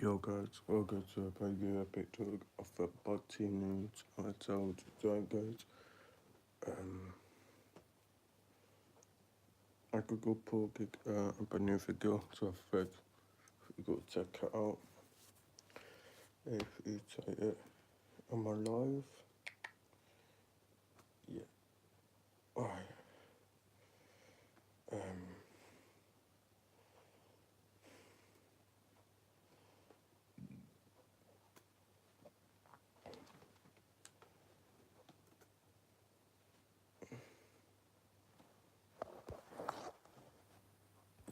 Yo guys, welcome to a brand new episode of the Body News. I told you guys, um, I could go pull a brand new video to a thread. You go check it out. If you try it, am I live? Yeah. Alright. Um,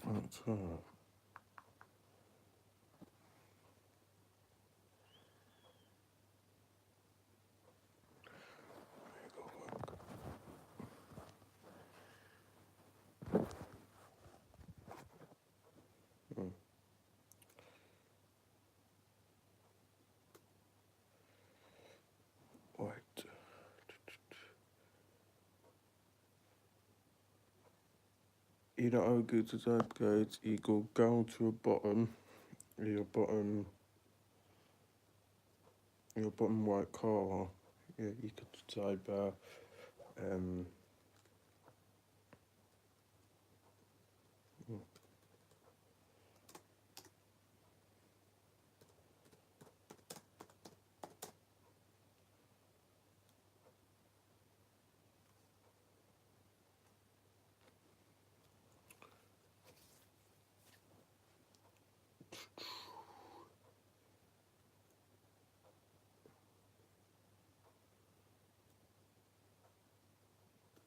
that's mm, right. You know how good to that, guys? You go down to a bottom, your bottom, your bottom right corner. Yeah, you could type um.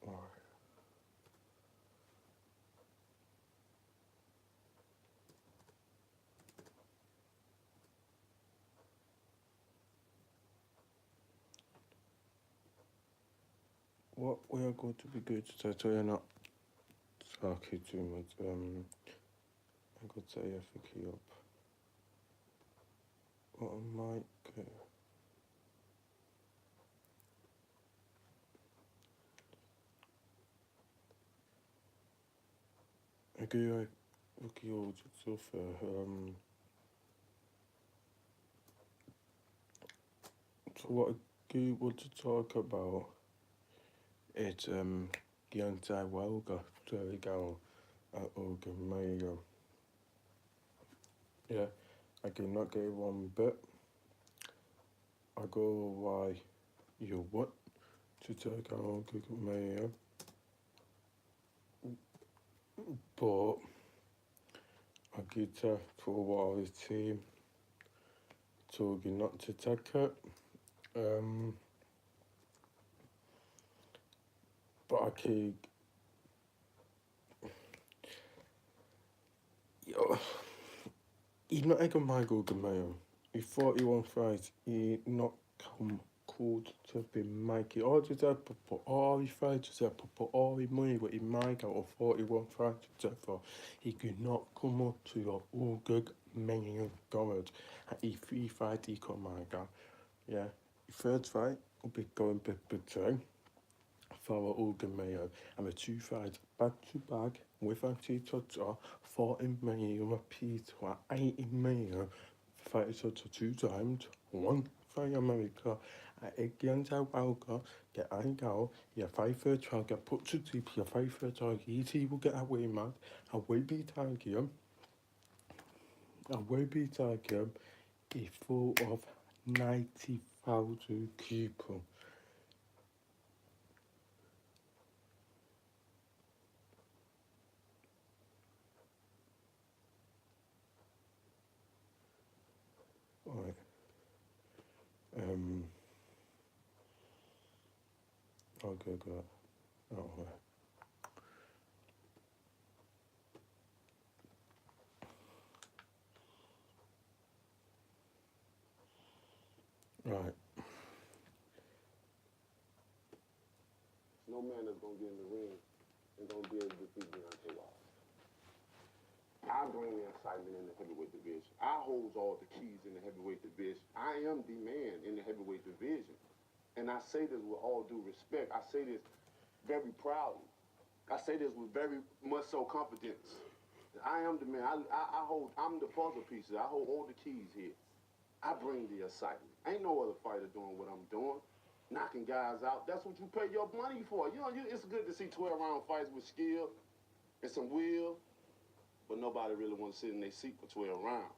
Alright. What we are going to be good to tell you not talking too much. I'm going to say I think up. What I might go. Okay, look you so fair. So what I do want to talk about is Deontay Wilder. There we go. At Ogan Mayo. Yeah, I cannot get one bit. I go why you want to take out Ogan Mayo, but I get for what his team told you not to take it. Um, but I keep. Yo, he not like a Michael Gamayo. He 41 fights. He not come called to be Mikey. All just had put all his fights, just had put all his money with his Mike out of 41 fights, for he could not come up to your all good million dollars. And he three fights he come Mike out. Yeah. Third fight will be going between for Ogan Mayo and the two fights back to back with Anti Toto 40 million repeat to 80 million fight Toto two times, one for America against Walker, get I go, your fight for trial get put to deep, your fight for trial, he will get away mad, I will be targeting, I will be targeting a full of 90,000 people. Alright. Um okay, good. Oh, right. No man that's gonna get in the ring and gonna be able to defeat Deontay Wilder. I bring the excitement in the heavyweight division. I hold all the keys in the heavyweight division. I am the man in the heavyweight division. And I say this with all due respect. I say this very proudly. I say this with very much so confidence. I am the man. I'm the puzzle pieces. I hold all the keys here. I bring the excitement. Ain't no other fighter doing what I'm doing, knocking guys out. That's what you pay your money for. It's good to see 12-round fights with skill and some will, but nobody really want to sit in their seat for 12 rounds.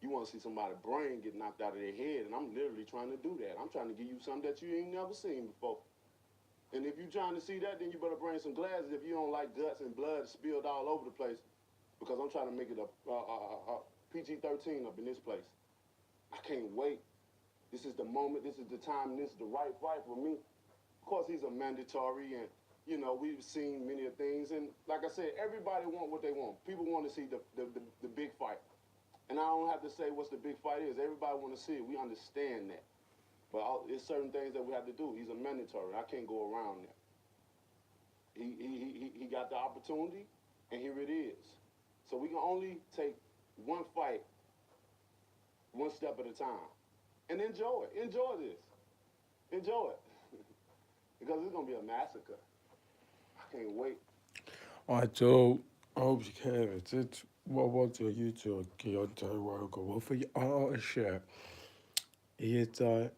You want to see somebody's brain get knocked out of their head, and I'm literally trying to do that. I'm trying to give you something that you ain't never seen before. And if you're trying to see that, then you better bring some glasses if you don't like guts and blood spilled all over the place, because I'm trying to make it a PG-13 up in this place. I can't wait. This is the moment, this is the time, this is the right fight for me. Of course, he's a mandatory, and, we've seen many of things. And like I said, everybody want what they want. People want to see the big fight. And I don't have to say what's the big fight is. Everybody want to see it. We understand that. But there's certain things that we have to do. He's a mandatory. I can't go around that. He got the opportunity, and here it is. So we can only take one fight, one step at a time, and enjoy it. Enjoy this. Enjoy it. Because it's going to be a massacre. I can't wait. Also, avkrävet vad jag YouTube Deontay Wilder. Varför jag kör heter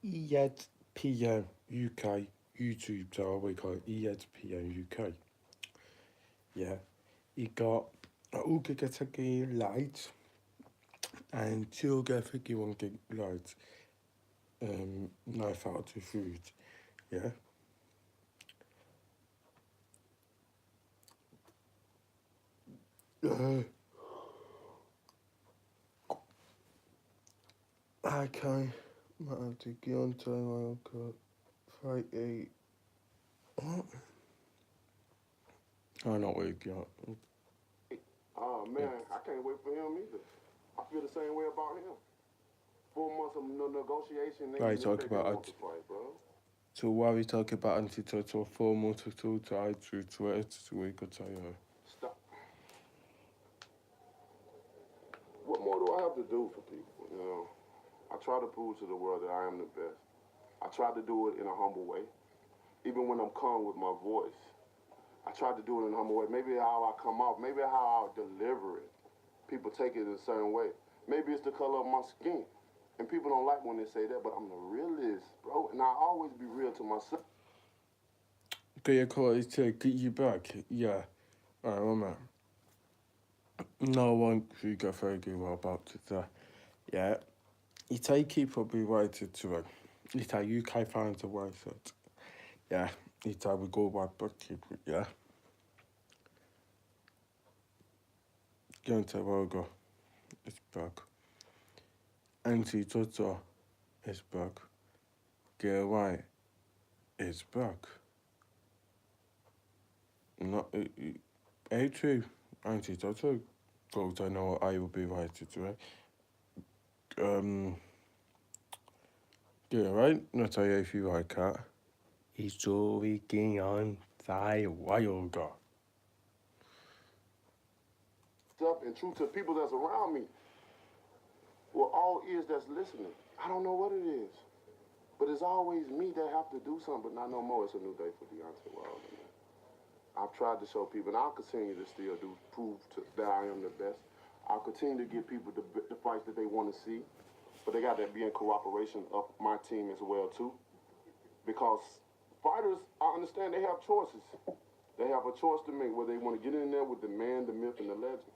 ESPN UK YouTube, so we call it ESPN UK. Yeah, he got a Ugagataki light and two Gafiki one gig light. Knife out to food. Yeah. Okay, might have to get on to Wilder fight a. I know what you got. Oh, man, I can't wait for him either. I feel the same way about him. 4 months of negotiation. Right, talk about it. Fight, bro. So while we talk about anti-total 4 months to I through Twitter, so we could tell you. Stop. What more do I have to do for people? I try to prove to the world that I am the best. I try to do it in a humble way, even when I'm calm with my voice. I try to do it in a humble way. Maybe how I come off, maybe how I deliver it. People take it in a certain way. Maybe it's the color of my skin. And people don't like when they say that, but I'm the realist, bro. And I always be real to myself. Get your quality to get you back. Yeah. Alright, one man. No one who got very good about it. Yeah. You take it probably right to it. It's how UK fans are worth it. Yeah. It's how we go by bookkeeper. Yeah. Going to Rogo. It's back. Anti-Toto is back. Get White is back. Not A2 Anti-Toto goes. I know I will be right to it. Yeah, right? Not tell you if you like that. He's always getting on thy Wilder. Stuff and true to people that's around me. Well, all ears that's listening. I don't know what it is. But it's always me that have to do something, but not no more. It's a new day for Deontay Wilder, man. I've tried to show people, and I'll continue to still prove that I am the best. I'll continue to give people the fights that they want to see, but they got to be in cooperation of my team as well, too. Because fighters, I understand they have choices. They have a choice to make whether they want to get in there with the man, the myth, and the legend.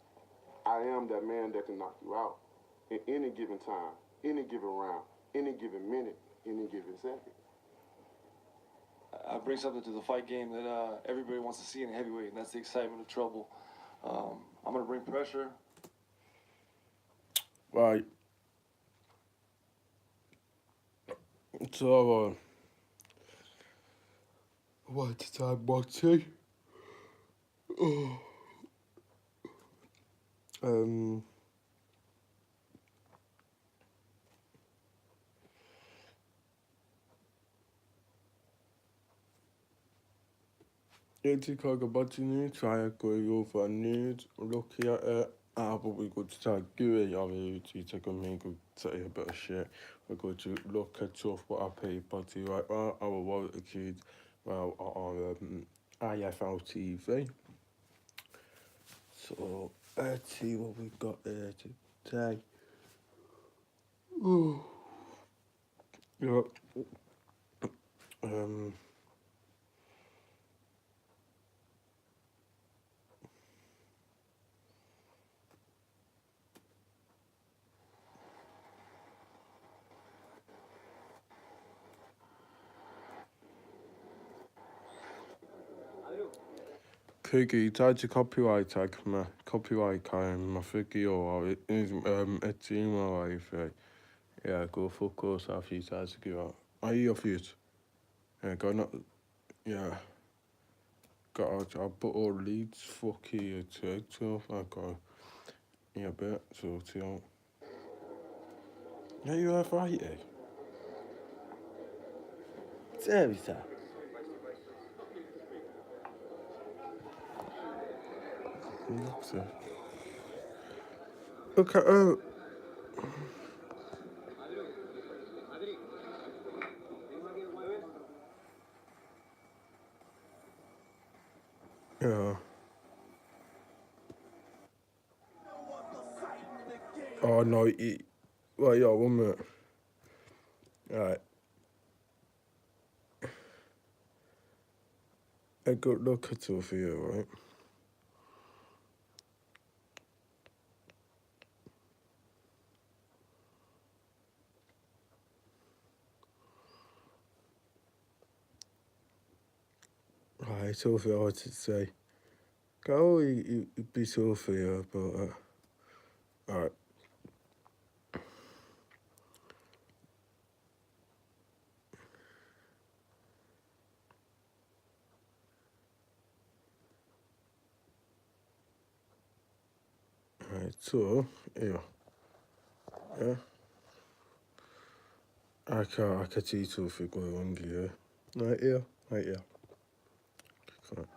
I am that man that can knock you out in any given time, any given round, any given minute, any given second. I bring something to the fight game that everybody wants to see in a heavyweight, and that's the excitement of trouble. I'm going to bring pressure. Right. So, what did I want to? Chicago Botany, try to go over news, look at it. But we go to start doing to take a make say a bit of shit. We're going to look at what I pay party right now. I will watch a kid on IFL TV. So let's see what we got here today. Ooh. Yeah. Um. Piggy, tied copyright tag med copyright med Piggy og et time og ja, gå fokus af fordi tager sig gør. Are you off it? Yeah, go not. Yeah. Got a bottle leads fucky to I got yeah bit so to yeah you have right eh? Seriously? Okay, yeah. Oh no, well, yeah, 1 minute. Alright. A good look at all for you, right? Right, it's all for you, to say. Go, you'd be so for you, but, alright. Alright, so, yeah. Yeah. I can't see two for going on here. Right here, right here. Okay.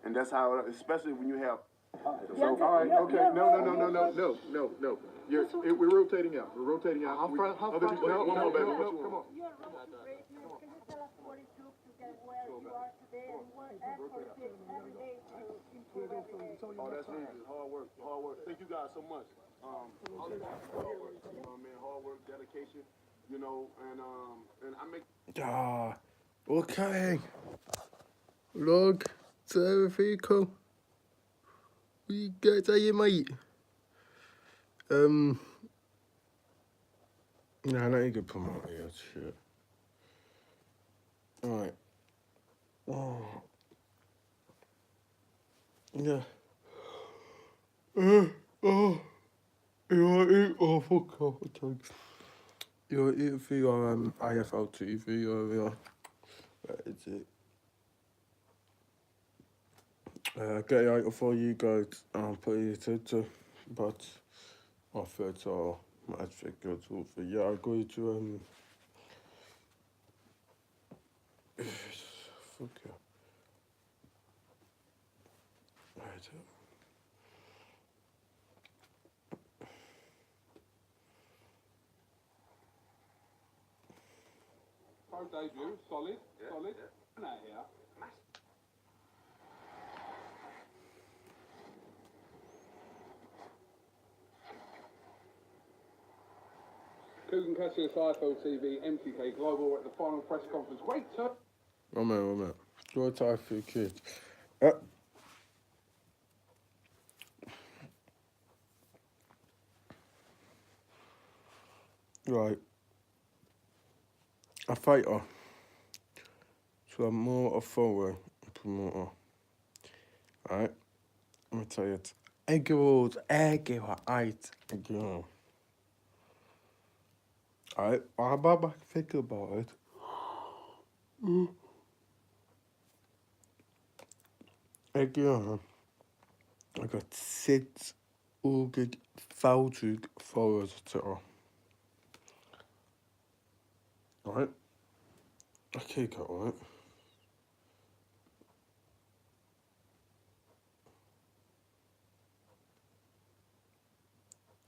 And that's how, especially when you have. So, all right, okay, no. We're rotating out. We're rotating out. How far? No, one more, baby. No, come on. Can you tell us what it took to get where you are today and what effort you take every day to improve every day? Oh, that's easy. Hard work. Thank you guys so much. Hard work, man. Hard work, dedication, and I make. Ah, okay. Log, so cool. We get to you, mate. Nah, no, you can put my ear shit. Alright. Oh. Yeah. Oh. You eat fuck off, thanks. You eat for your IFL TV or your. Where is it? Get it out before you go put it to, but I thought might figure it out for yeah, I go to fuck yeah. Right. First debut, solid. Out here. Coogan Cassius, IFL TV, MTK Global at the final press conference. Great turn. 1 minute. Draw time for your kids. Right. A fighter. So I'm more a forward promoter. Alright. Let me tell you it. Egg-rolls, eight. Alright, I back think about it. Egg-roll. I got 6 orgig foutug forwards to all. Alright. Okay, got alright.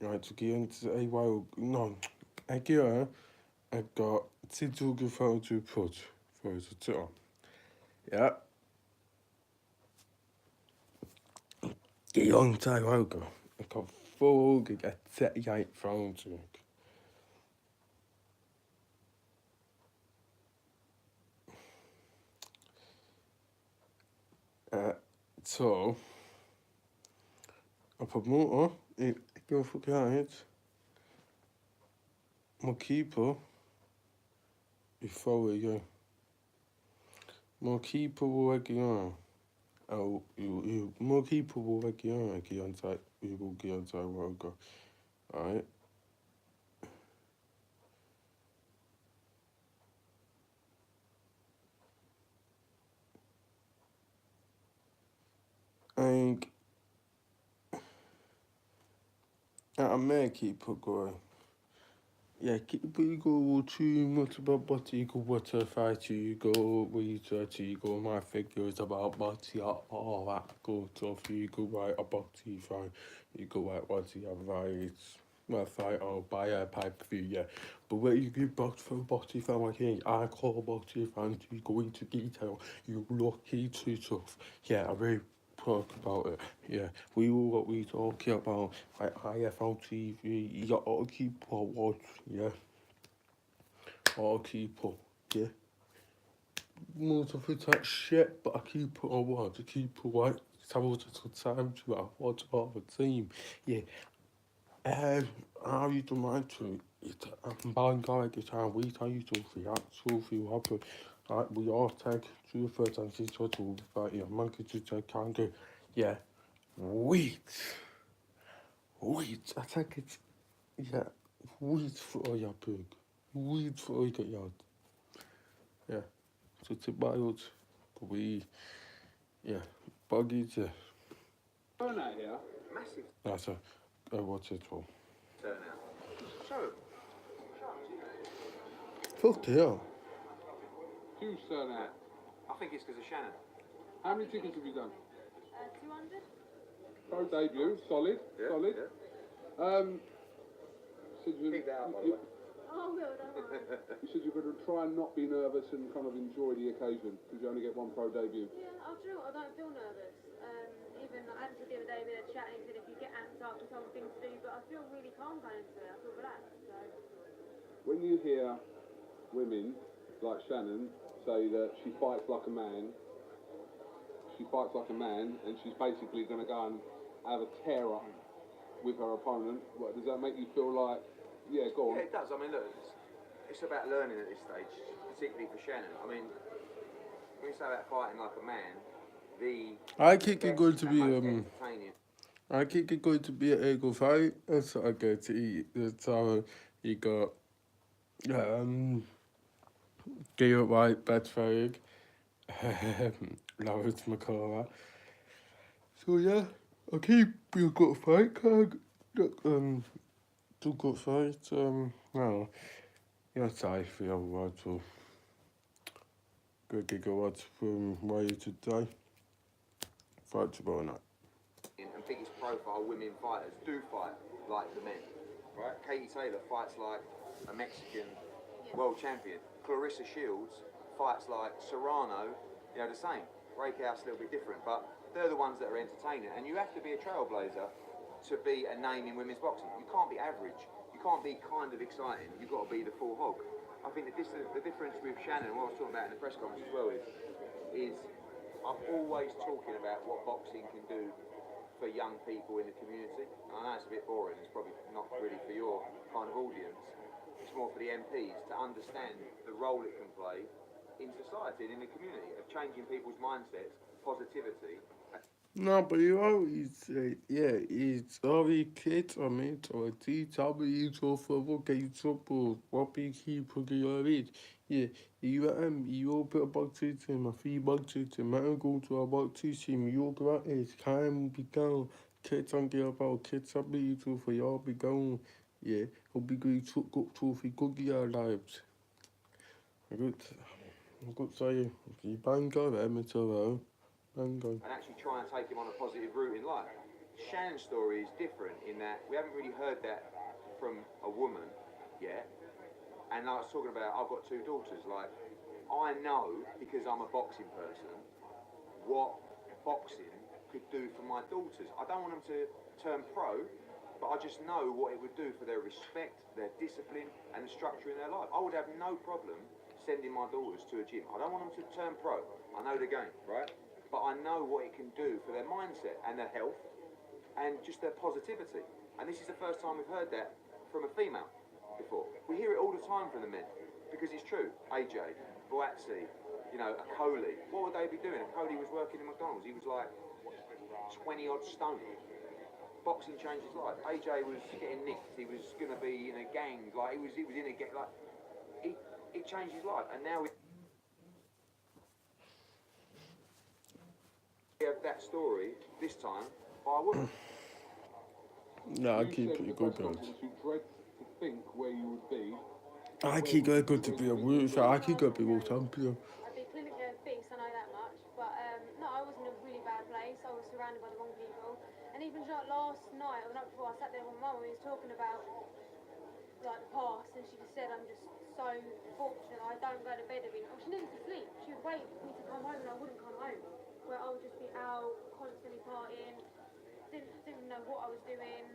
Right, to get into a while, no, I got 6 orgig foutug put forwards to all. Yeah. Deontay Wilder. Jeg kan få at tage jeg fra til. Så, og på måder, jeg kan forklare må kigge på i forrige. Må kigge på, hvor jeg gør. Og må kigge på, hvor jeg gør. Jeg giver en tag. Vi giver en tag, hvor jeg gør. Ej. I'm med keep going. Yeah, keep go too much about body, go what to fight you go, we try to go. My figures about body, all that go tough. You go right about you fine. You go right what you have right. Well, fight or buy a pipe for you, yeah. But where you get box for body fan like I call body fan to go into detail. You lucky too tough. Yeah, I really talk about it. Yeah, we all what we talking about. Like IFL TV, you got all people watch. Yeah, all people. Yeah. Most of that shit, but I keep it on watch. I keep it right. Some time to I watch all the team. Yeah. How you do mind to it? I'm buying guy guitar. We tell you to react to feel happy. Like we all take 2/3 and 6 to fight your monkey to take candy. Yeah. Wait. I take it. Yeah. Wait for your pig. Wait for your yard. Yeah. So to buy out. We. Yeah. Buggies. Yeah. Turnout here. Massive That's what's it for? turnout. So, Fuck hell. Huge turnout. I think it's because of Shannon. How many tickets have you done? 200? Pro debut, solid, solid. Said you, Big that up, by the you, way. Oh, well, don't worry. you said you're going to try and not be nervous and kind of enjoy the occasion because you only get one pro debut. Yeah, I don't feel nervous. Even I had to the other day, we were chatting, said if you get amped up, there's other things to do, but I feel really calm going into it. I feel relaxed. So. When you hear women like Shannon say that she fights like a man, and she's basically going to go and have a tear up with her opponent, what, does that make you feel like, yeah, go on? Yeah, it does. I mean, look, it's about learning at this stage, particularly for Shannon. I mean, when you say about fighting like a man, I think it's going to be entertaining. I think it's going to be an eagle fight. That's what I get to eat. That's how you got Garrett White, Bedford, Lawrence McCullough. So yeah, I keep you good fight card. Two good fights. No, yeah, I feel what to good gigawatts from where you today. Fight about that. And biggest profile women fighters do fight like the men, right? Katie Taylor fights like a Mexican world champion. Clarissa Shields fights like Serrano, you know, the same. Breakout's a little bit different, but they're the ones that are entertaining. And you have to be a trailblazer to be a name in women's boxing. You can't be average. You can't be kind of exciting. You've got to be the full hog. I think the difference with Shannon, what I was talking about in the press conference as well, is I'm always talking about what boxing can do for young people in the community. And I know it's a bit boring, it's probably not really for your kind of audience. It's more for the MPs to understand the role it can play in society and in the community of changing people's mindsets, positivity. No, but you always say, yeah, it's already kids or me or a teacher, but you to provocate support, what big people get your age. Yeah, you all put about teaching, my feedback teaching, I go to about teaching, you go out, it's time be gone. Kids and get about kids are be to for y'all be gone. Yeah, it'll be great to go to if you could get our lives. Good say, you bang go, amateur, bang go. And actually try and take him on a positive route in life. Shannon's story is different in that we haven't really heard that from a woman yet. And I was talking about, I've got 2 daughters, like, I know, because I'm a boxing person, what boxing could do for my daughters. I don't want them to turn pro, but I just know what it would do for their respect, their discipline, and the structure in their life. I would have no problem sending my daughters to a gym. I don't want them to turn pro. I know the game, right? But I know what it can do for their mindset and their health and just their positivity. And this is the first time we've heard that from a female before. We hear it all the time from the men because it's true. AJ, Boatsi, you know, Akoli. What would they be doing? Akoli was working in McDonald's. He was like 20 odd stone. Boxing changed his life. AJ was getting nicked. He was going to be in a gang. Like he was in a gang. Like it changed his life. And now we have that story this time by a woman. No, I You keep said it in the good, press though. conference you dread to think where you would be. I keep going good to be a world. I keep going to be world champion. I'd be clinically obese, I know that much. But no, I was in a really bad place. I was surrounded by the wrong people. And even like last night, or the night before, I sat there with my mum and we was talking about like the past, and she just said, I'm just so fortunate I don't go to bed every night. She needed to sleep. She would wait for me to come home and I wouldn't come home. Where I would just be out, constantly partying, didn't know what I was doing.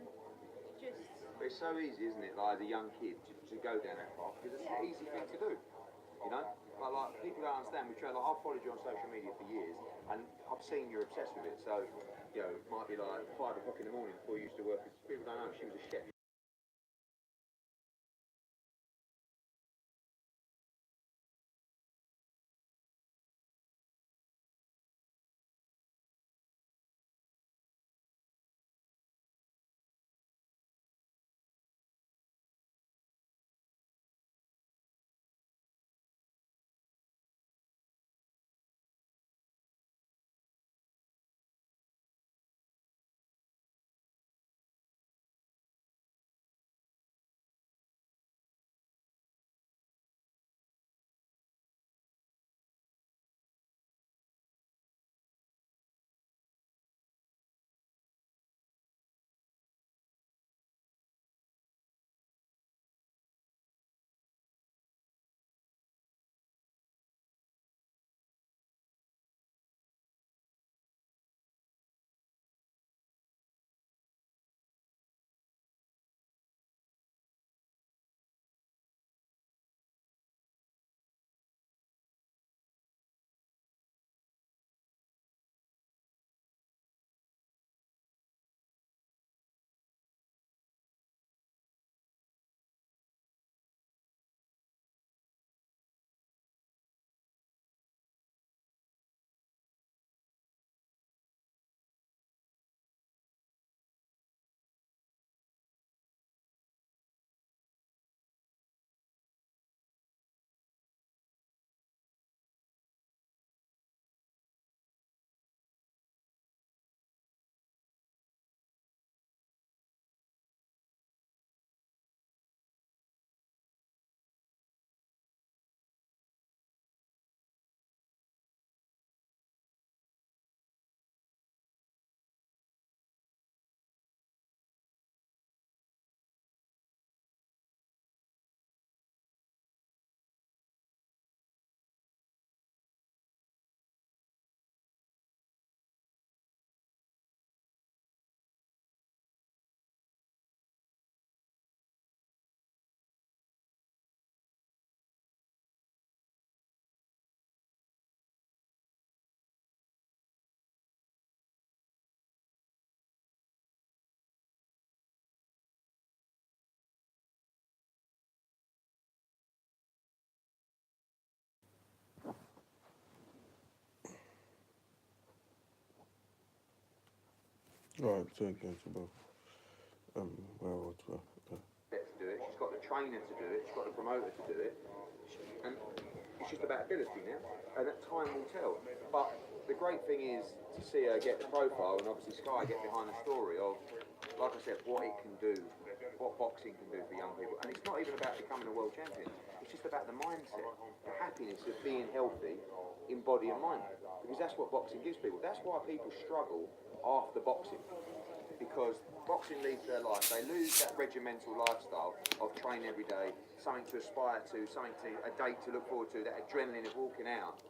Just But it's so easy, isn't it, like as a young kid, to go down that path because it's an easy thing to do, you know. But like people don't understand. I've followed you on social media for years, and I've seen you're obsessed with it. So, you know, it might be like 5 o'clock in the morning before you used to work. People don't know she was a chef. Right, so again, so about well, okay. To do it, she's got the trainer to do it, she's got the promoter to do it, and it's just about ability now, and that time will tell. But the great thing is to see her get the profile, and obviously Sky get behind the story of, like I said, what it can do, what boxing can do for young people. And it's not even about becoming a world champion, it's just about the mindset, the happiness of being healthy in body and mind, because that's what boxing gives people. That's why people struggle after boxing, because boxing leads their life. They lose that regimental lifestyle of training every day, something to aspire to, a date to look forward to, that adrenaline of walking out.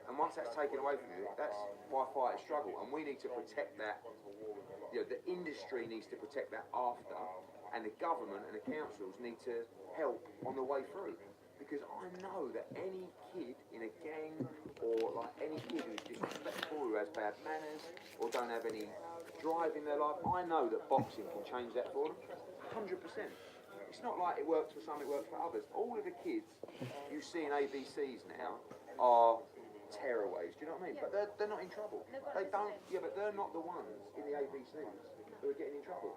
And once that's taken away from you, that's why fighters struggle. And we need to protect that. You know, the industry needs to protect that after, and the government and the councils need to help on the way through. Because I know that any kid in a gang, or like any kid who's disrespectful, who has bad manners, or don't have any drive in their life, I know that boxing can change that for them. 100%. It's not like it works for some, it works for others. All of the kids you see in ABCs now are tearaways, do you know what I mean? But they're not in trouble. They don't, yeah, but they're not the ones in the ABCs who are getting in trouble.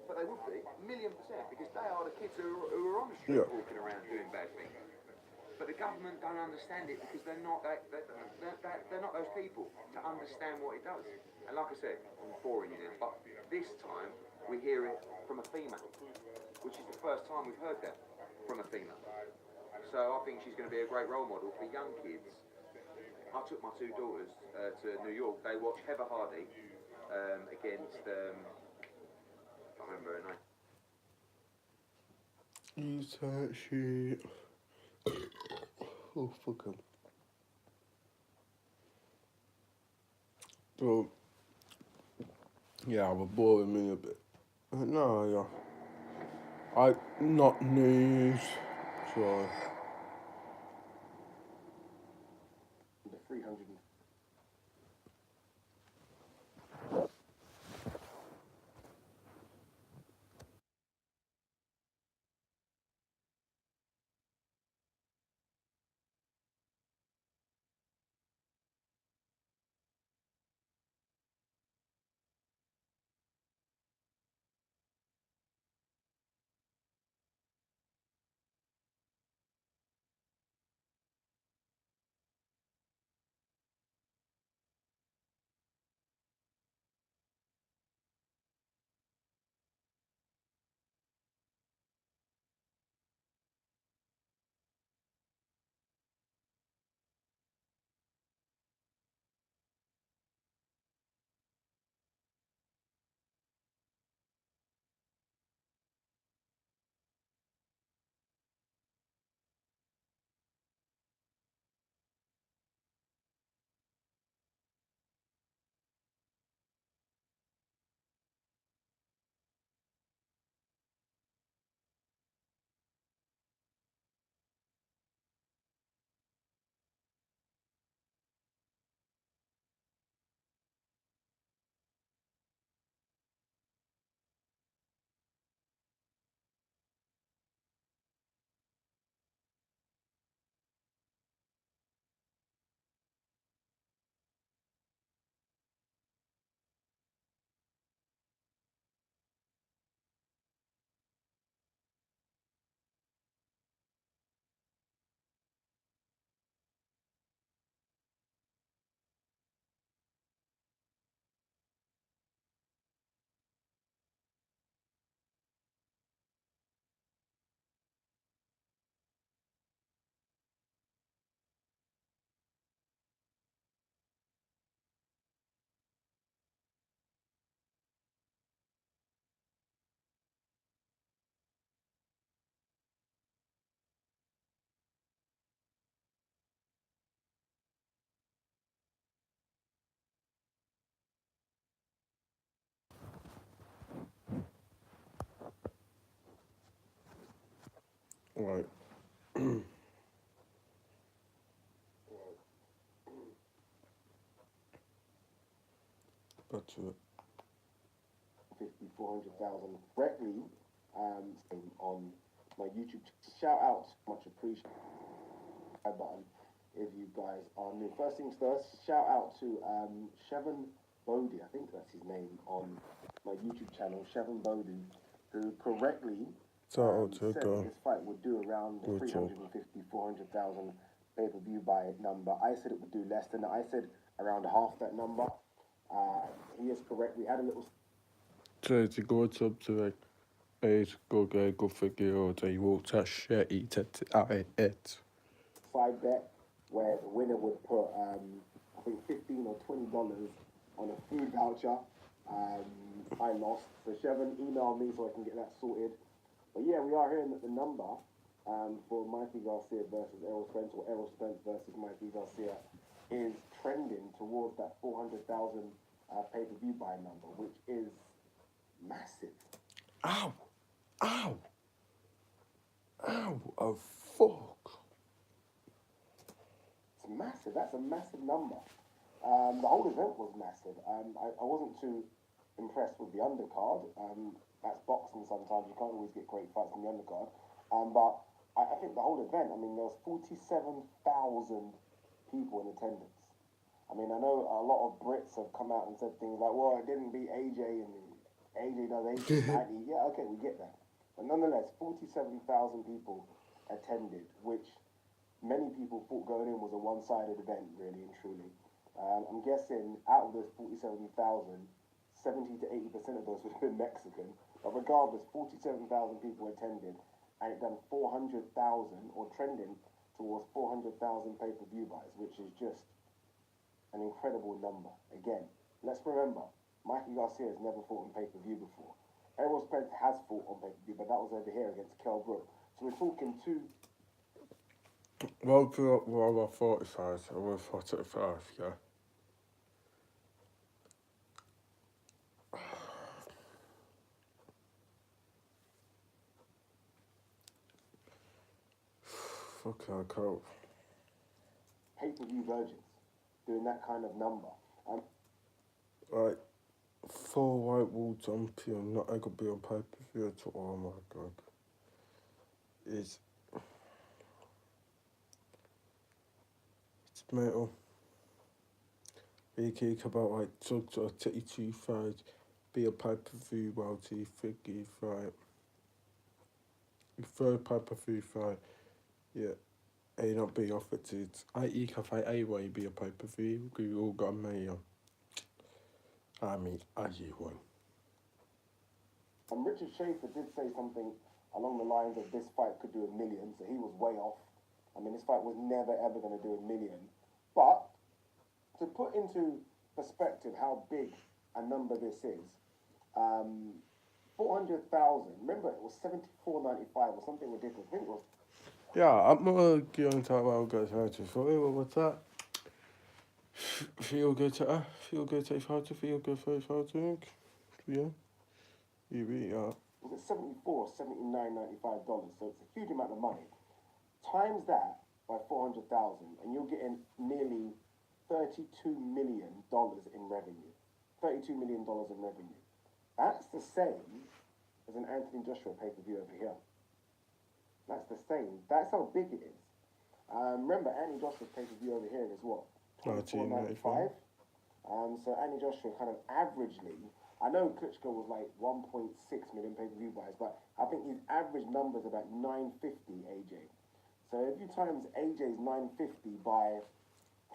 But they would be, 1,000,000%, because they are the kids who are on the street walking around doing bad things. But the government don't understand it because they're not those people to understand what it does. And like I said, I'm boring you now, but this time we hear it from a female, which is the first time we've heard that from a female. So I think she's going to be a great role model for young kids. I took my two daughters to New York. They watched Heather Hardy against, I can't remember her name. Itachi. Oh, fuck him. So, yeah, we're boring me a bit. No, yeah. Not news. So. The 300. Right. Back to it. 400,000 correctly on my YouTube. Shout out, much appreciated. Button if you guys are new. First things first, shout out to Shevin Bodie, I think that's his name, on my YouTube channel, Shevin Bodie, who correctly So, said that this fight would do around the 350, 400,000 pay-per-view buy number. I said it would do less than that. I said around half that number. He is correct. We had a little Så det går upp till dig. Gå figure out I walked that shit eat it it. side bet where the winner would put I think $15 or $20 on a food voucher. I lost, so Shevin emailed me so I can get that sorted. But yeah, we are hearing that the number for Mikey Garcia versus Errol Spence, or Errol Spence versus Mikey Garcia, is trending towards that 400,000 pay-per-view buy number, which is massive. Ow! Ow! Ow! Oh, fuck. It's massive. That's a massive number. The whole event was massive. I wasn't too impressed with the undercard. That's boxing sometimes. You can't always get great fights from the undercard. But I think the whole event, I mean, there was 47,000 people in attendance. I mean, I know a lot of Brits have come out and said things like, well, it didn't beat AJ and AJ does 80, 90. Yeah, okay, we get that. But nonetheless, 47,000 people attended, which many people thought going in was a one-sided event, really and truly. I'm guessing out of those 47,000, 70 to 80% of those would have been Mexican. But regardless, 47,000 people attended, and it done 400,000, or trending towards 400,000 pay-per-view buys, which is just an incredible number. Again, let's remember, Mikey Garcia has never fought on pay-per-view before. Errol Spence has fought on pay-per-view, but that was over here against Kell Brook. So we're talking two. Well, I thought it first. I would have thought it first, yeah. Fucking I can't. Pay-per-view virgins doing that kind of number. Like, 4 white wall champion, not able to be on pay-per-view at all. Oh my god. It's metal. We keep about like talk to a 32 fight, be a pay-per-view while the figure fight. Third pay-per-view fight, yeah. A not be offered to I can fight a way be a pay-per-view. We all got a mayor. I mean, you won. And Richard Schaefer did say something along the lines of this fight could do 1 million, so he was way off. I mean, this fight was never ever going to do 1 million. But to put into perspective how big a number this is, 400,000. Remember, it was 74.95 or something ridiculous. I think it was. Yeah, I'm gonna go and talk about guys how to feel. What's that? Feel good to feel good to how to feel good for how to yeah. You really are. Was it 74 or 79.95 dollars? So it's a huge amount of money. Times that by 400,000, and you're getting nearly $32 million in revenue. $32 million in revenue. That's the same as an Anthony Joshua pay-per-view over here. That's the same. That's how big it is. Remember, Anthony Joshua's pay-per-view over here is what? $24.95. So Anthony Joshua kind of averagely, I know Klitschko was like 1.6 million pay-per-view buys, but I think his average number is about 950 AJ. So if you times AJ's 950 by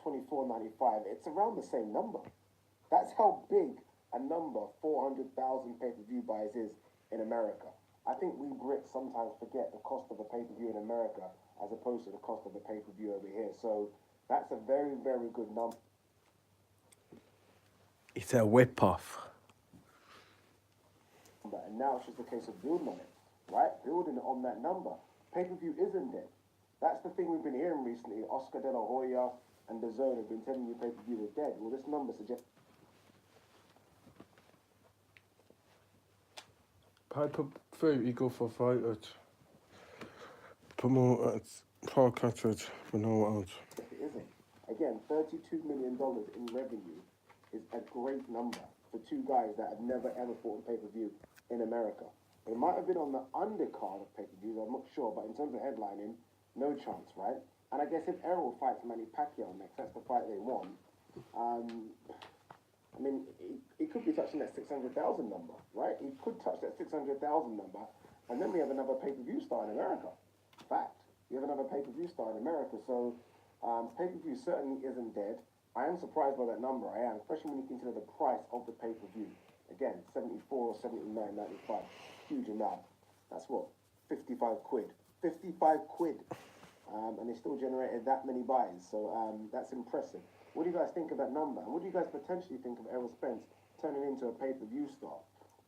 24.95, it's around the same number. That's how big a number 400,000 pay-per-view buys is in America. I think we Brits sometimes forget the cost of a pay-per-view in America as opposed to the cost of a pay-per-view over here. So that's a very, very good number. It's a whip-off. And now it's just a case of building on it, right? Building on that number. Pay-per-view isn't dead. That's the thing we've been hearing recently. Oscar De La Hoya and DAZN have been telling you pay-per-view is dead. Well, this number suggests... Pay-per-view equal for fighters. Promoters, podcasters, but no else. It isn't. Again, $32 million in revenue is a great number for two guys that have never ever fought on pay-per-view in America. It might have been on the undercard of pay-per-views, I'm not sure, but in terms of headlining, no chance, right? And I guess if Errol fights Manny Pacquiao next, that's the fight they want. I mean, he could be touching that 600,000 number, right? He could touch that 600,000 number, and then we have another pay-per-view star in America. Fact. You have another pay-per-view star in America, so pay-per-view certainly isn't dead. I am surprised by that number, I am, especially when you consider the price of the pay-per-view. Again, 74 or 79.95, huge amount. That's what, 55 quid. 55 quid. And they still generated that many buys, so that's impressive. What do you guys think of that number? And what do you guys potentially think of Errol Spence turning into a pay-per-view star?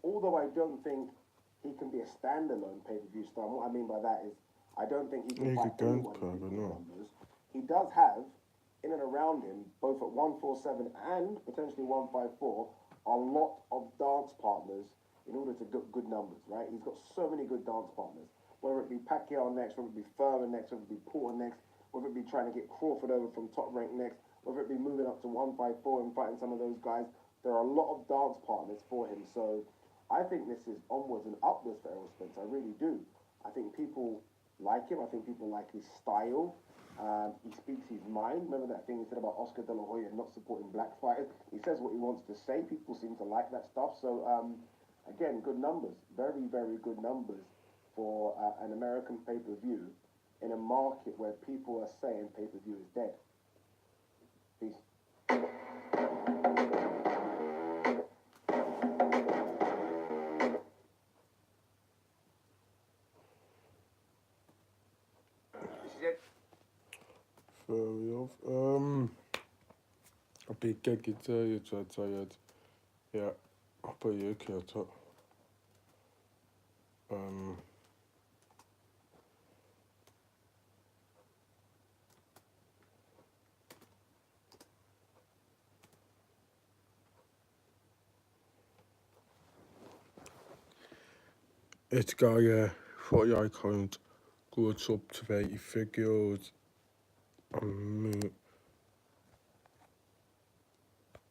Although I don't think he can be a standalone pay-per-view star. And what I mean by that is I don't think he can fight anyone with numbers. He does have in and around him, both at 147 and potentially 154, a lot of dance partners in order to get good numbers, right? He's got so many good dance partners. Whether it be Pacquiao next, whether it be Furman next, whether it be Porter next, whether it be trying to get Crawford over from top rank next, whether it be moving up to 154 and fighting some of those guys, there are a lot of dance partners for him. So I think this is onwards and upwards for Errol Spence. I really do. I think people like him. I think people like his style. He speaks his mind. Remember that thing he said about Oscar De La Hoya not supporting black fighters? He says what he wants to say. People seem to like that stuff. So, again, good numbers. Very, very good numbers for an American pay-per-view in a market where people are saying pay-per-view is dead. Peace. This is it. Fair enough. I'll be getting tired. Yeah, I'll put you okay at top. It's got 40 icons, goes up to 80 figures.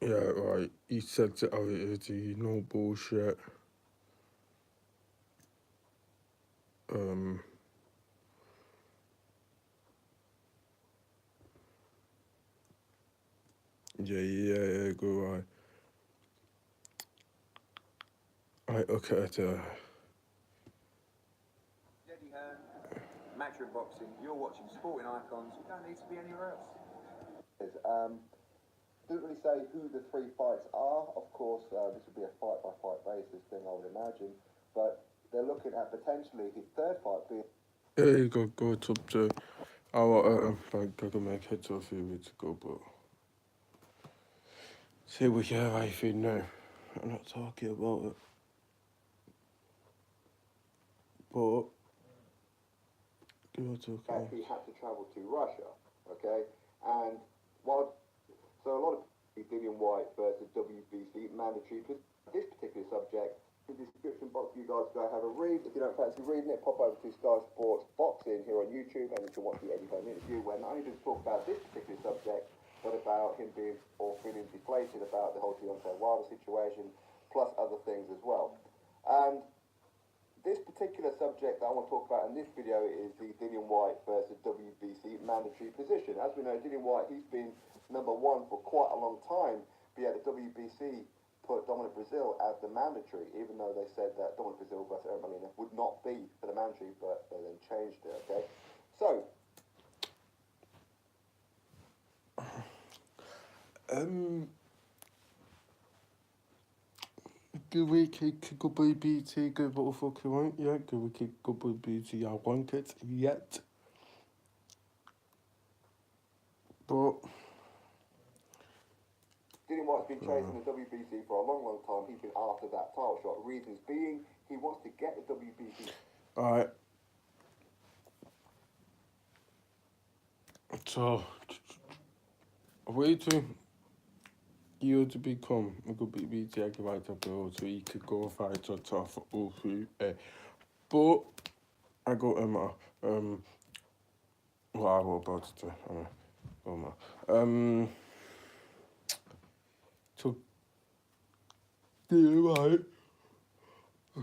Yeah, right. He said it how it is. He no bullshit. Yeah, go right. Right, okay, Eddie Hearn, Matchroom Boxing. You're watching Sporting Icons. You don't need to be anywhere else. Didn't really say who the three fights are. Of course, this would be a fight-by-fight basis thing, I would imagine. But they're looking at potentially his third fight being... Yeah, you got go up to. I could make it to a few weeks ago, but see what you have, I think now. I'm not talking about it. But go to okay. He had to travel to Russia, okay? And so a lot of Dillian White versus WBC mandatory. This particular subject, in the description box, you guys go have a read. If you don't fancy reading it, pop over to Sky Sports Boxing here on YouTube, and you can watch the Eddie Hearn interview, where not only does he talk about this particular subject, but about him being or feeling deflated about the whole Deontay Wilder situation, plus other things as well. And this particular subject that I want to talk about in this video is the Dillian White versus WBC mandatory position. As we know, Dillian White, he's been #1 for quite a long time, but yet the WBC put Dominic Brazil as the mandatory, even though they said that Dominic Brazil versus Aaron Molina would not be for the mandatory, but they then changed it, okay? So, Good week, good boy BT, good what the fuck you want, yeah, good week, good boy BT, I want it yet. But Dillian White's been chasing the WBC for a long, long time. He's been after that title shot. Reasons being, he wants to get the WBC. alright. So way to you to become a good BT, I can write up so he could go fight on top for all three. But I got what I was about to do. So do right.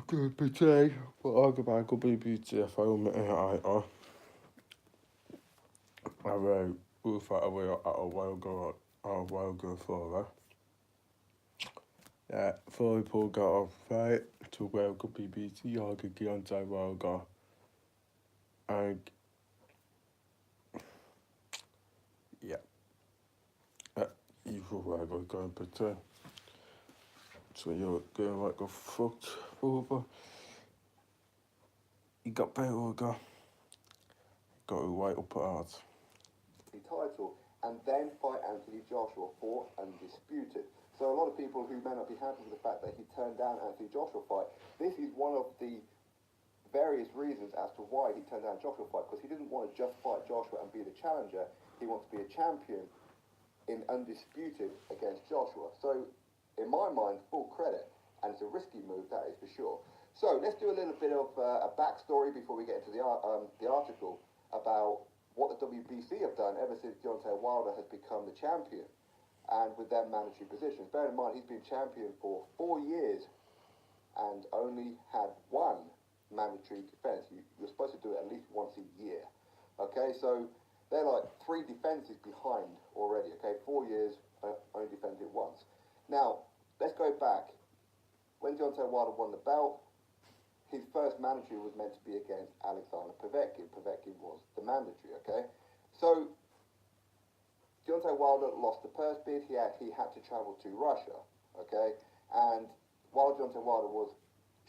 Good BT, but I go back, good BT if I own it. I will fight away at a while ago for that. Yeah, before Paul got off fight to where could be BT, I could get on time while ago. And yeah, you were going pretend. So you're going like a fucked over. You got better go. Got to wait up at hard. Title and then fight Anthony Joshua, fought and disputed. So a lot of people who may not be happy with the fact that he turned down Anthony Joshua fight, this is one of the various reasons as to why he turned down Joshua fight, because he didn't want to just fight Joshua and be the challenger. He wants to be a champion in undisputed against Joshua. So, in my mind, full credit, and it's a risky move, that is for sure. So let's do a little bit of a backstory before we get into the article about what the WBC have done ever since Deontay Wilder has become the champion, and with their mandatory positions. Bear in mind, he's been champion for 4 years and only had one mandatory defense. You're supposed to do it at least once a year. Okay, so they're like 3 defenses behind already. Okay, 4 years, only defended it once. Now, let's go back. When Deontay Wilder won the belt, his first mandatory was meant to be against Alexander Povetkin. Povetkin was the mandatory, okay? So, Deontay Wilder lost the purse bid. He had to travel to Russia, okay? And while Deontay Wilder was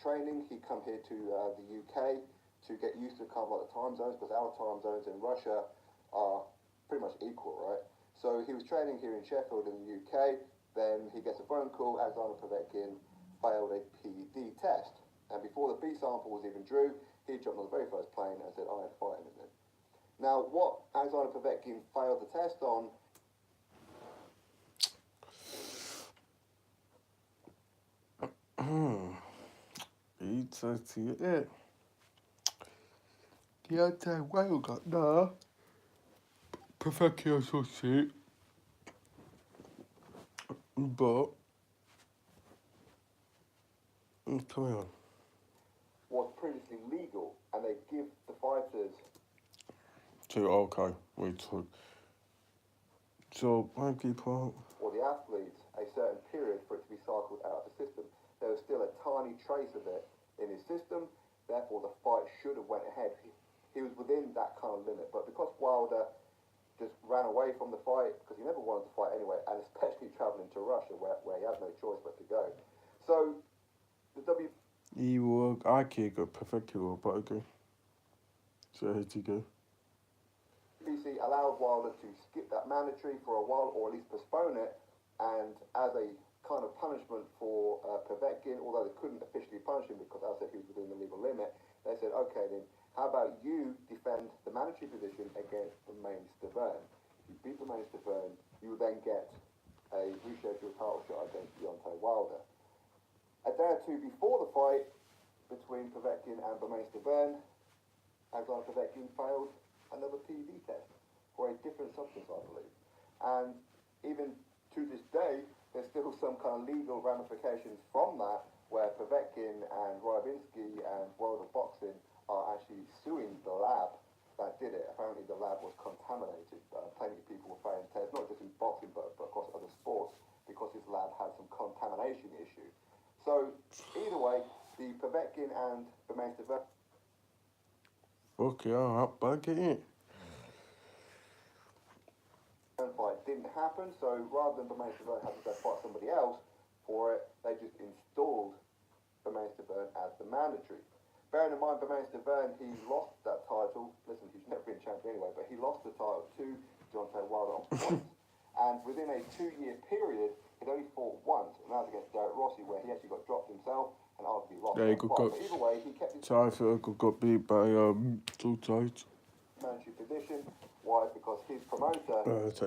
training, he come here to the UK to get used to kind of like the time zones, because our time zones in Russia are pretty much equal, right? So he was training here in Sheffield in the UK. Then he gets a phone call. Alexander Povetkin failed a PED test. And before the B sample was even drew, he jumped on the very first plane and said, I ain't fighting him then. Now, what Alexander Povetkin failed the test on... It's it. Deontay Wilder got there. Povetkin also sick. But... Come on. was previously legal, and they give the fighters... Okay, we took. So, my people. or the athletes a certain period for it to be cycled out of the system. There was still a tiny trace of it in his system, therefore the fight should have went ahead. He was within that kind of limit, but because Wilder just ran away from the fight, because he never wanted to fight anyway, and especially travelling to Russia where he had no choice but to go. So, the I can't go perfectly, but okay. So, here you go. WBC allowed Wilder to skip that mandatory for a while, or at least postpone it, and as a kind of punishment for Povetkin, although they couldn't officially punish him because, as I said, he was within the legal limit, they said, okay then, how about you defend the mandatory position against Bermane Stiverne? If you beat Bermane Stiverne, you will then get a rescheduled title shot against Deontay Wilder. A day or two before the fight between Povetkin and Bermane Stiverne, Alexander Povetkin failed another PED test for a different substance, I believe. And even to this day, there's still some kind of legal ramifications from that, where Povetkin and Ryabinski and World of Boxing are actually suing the lab that did it. Apparently the lab was contaminated. Plenty of people were failing tests, not just in boxing, but across other sports, because his lab had some contamination issue. So, either way, the Povetkin and Bermane Stiverne I'm back in. fight didn't happen, so rather than Bermane Stiverne having to go fight somebody else for it, they just installed Bermane Stiverne as the mandatory. Bearing in mind, Bermane Stiverne, he lost that title. Listen, he's never been champion anyway, but he lost the title to Deontay Wilder on points. And within a 2-year period, he'd only fought once, and that was against Derek Rossi, where he actually got dropped himself and arguably lost Yeah, he that got fight. But either way, he kept his got beat by two tight. mandatory position. Why? Because his promoter is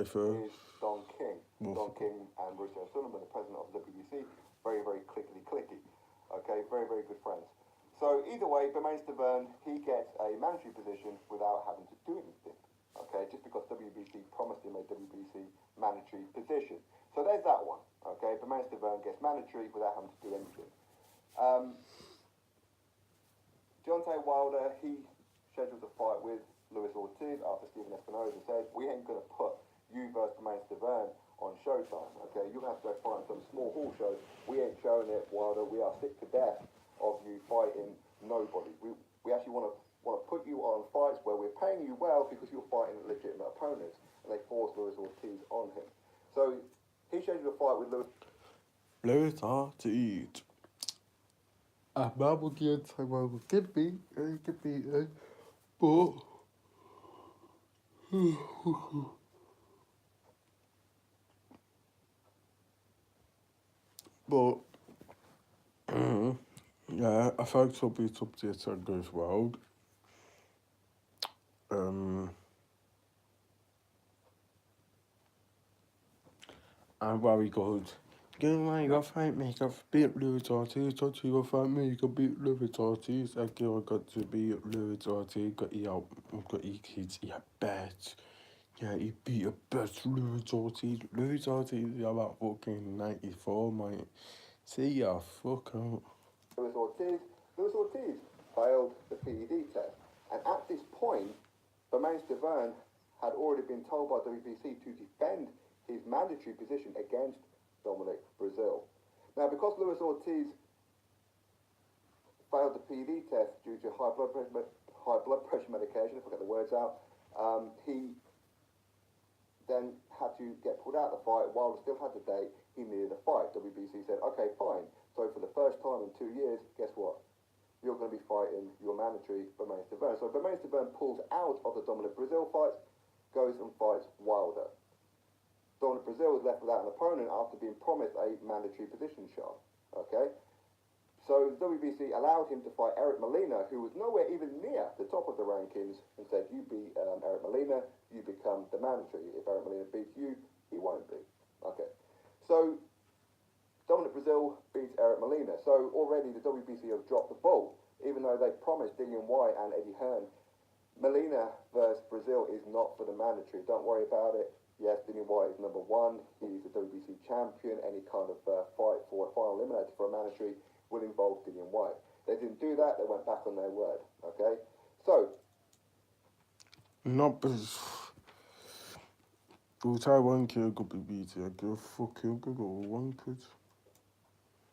Don King. Don King and Mauricio Sullivan, the president of the WBC, very, very clickety-clicky. Okay, very, very good friends. So either way, Bermane Stiverne, he gets a mandatory position without having to do anything. Okay, just because WBC promised him a WBC mandatory position. So there's that one. Okay, Bermane Stiverne gets mandatory without having to do anything. Deontay Wilder, he scheduled a fight with Luis Ortiz after Stephen Espinosa said, we ain't going to put you versus Bermane Stiverne on Showtime, okay? You're going to have to go fight some small hall shows. We ain't showing it, Wilder. We are sick to death of you fighting nobody. We actually want to put you on fights where we're paying you well because you're fighting legitimate opponents. And they forced Luis Ortiz on him. So he scheduled a fight with Luis Ortiz. Vamos que Wilder get beat, but but yeah, I think it'll be top tier to go as well. And Barry goes, "Go away, you got to fight me, you got to beat Luis Ortiz, don't you got to fight me, you got to beat Luis Ortiz." I got to beat Luis Ortiz, got you out, got you kids, you bet. Yeah, he beat a best Luis Ortiz. Luis Ortiz is about fucking 94, mate. See ya, fuck out. Luis Ortiz failed the PED test. And at this point, Bermane Stiverne had already been told by WBC to defend his mandatory position against Dominic Brazil. Now, because Luis Ortiz failed the PED test due to high blood pressure medication, if I get the words out, he then had to get pulled out of the fight. Wilder still had the date. He needed a fight. WBC said, okay, fine. So for the first time in 2 years, guess what? You're going to be fighting your mandatory Bermane Stiverne. So Bermane Stiverne pulls out of the Dominic Brazil fights, goes and fights Wilder. Dominic Brazil was left without an opponent after being promised a mandatory position shot. Okay? So the WBC allowed him to fight Eric Molina, who was nowhere even near the top of the rankings, and said, you beat Eric Molina, you become the mandatory. If Eric Molina beats you, he won't be. Okay. So Dominic Brazil beats Eric Molina. So already the WBC have dropped the ball, even though they promised Dillian White and Eddie Hearn, Molina versus Brazil is not for the mandatory. Don't worry about it. Yes, Dillian White is number one. He's the WBC champion. Any kind of fight for a final eliminator for a mandatory will involve Dillian White. They didn't do that. They went back on their word. Okay? So, Not because. We'll try one kid, go be beat. I give a fuck you, go one kid.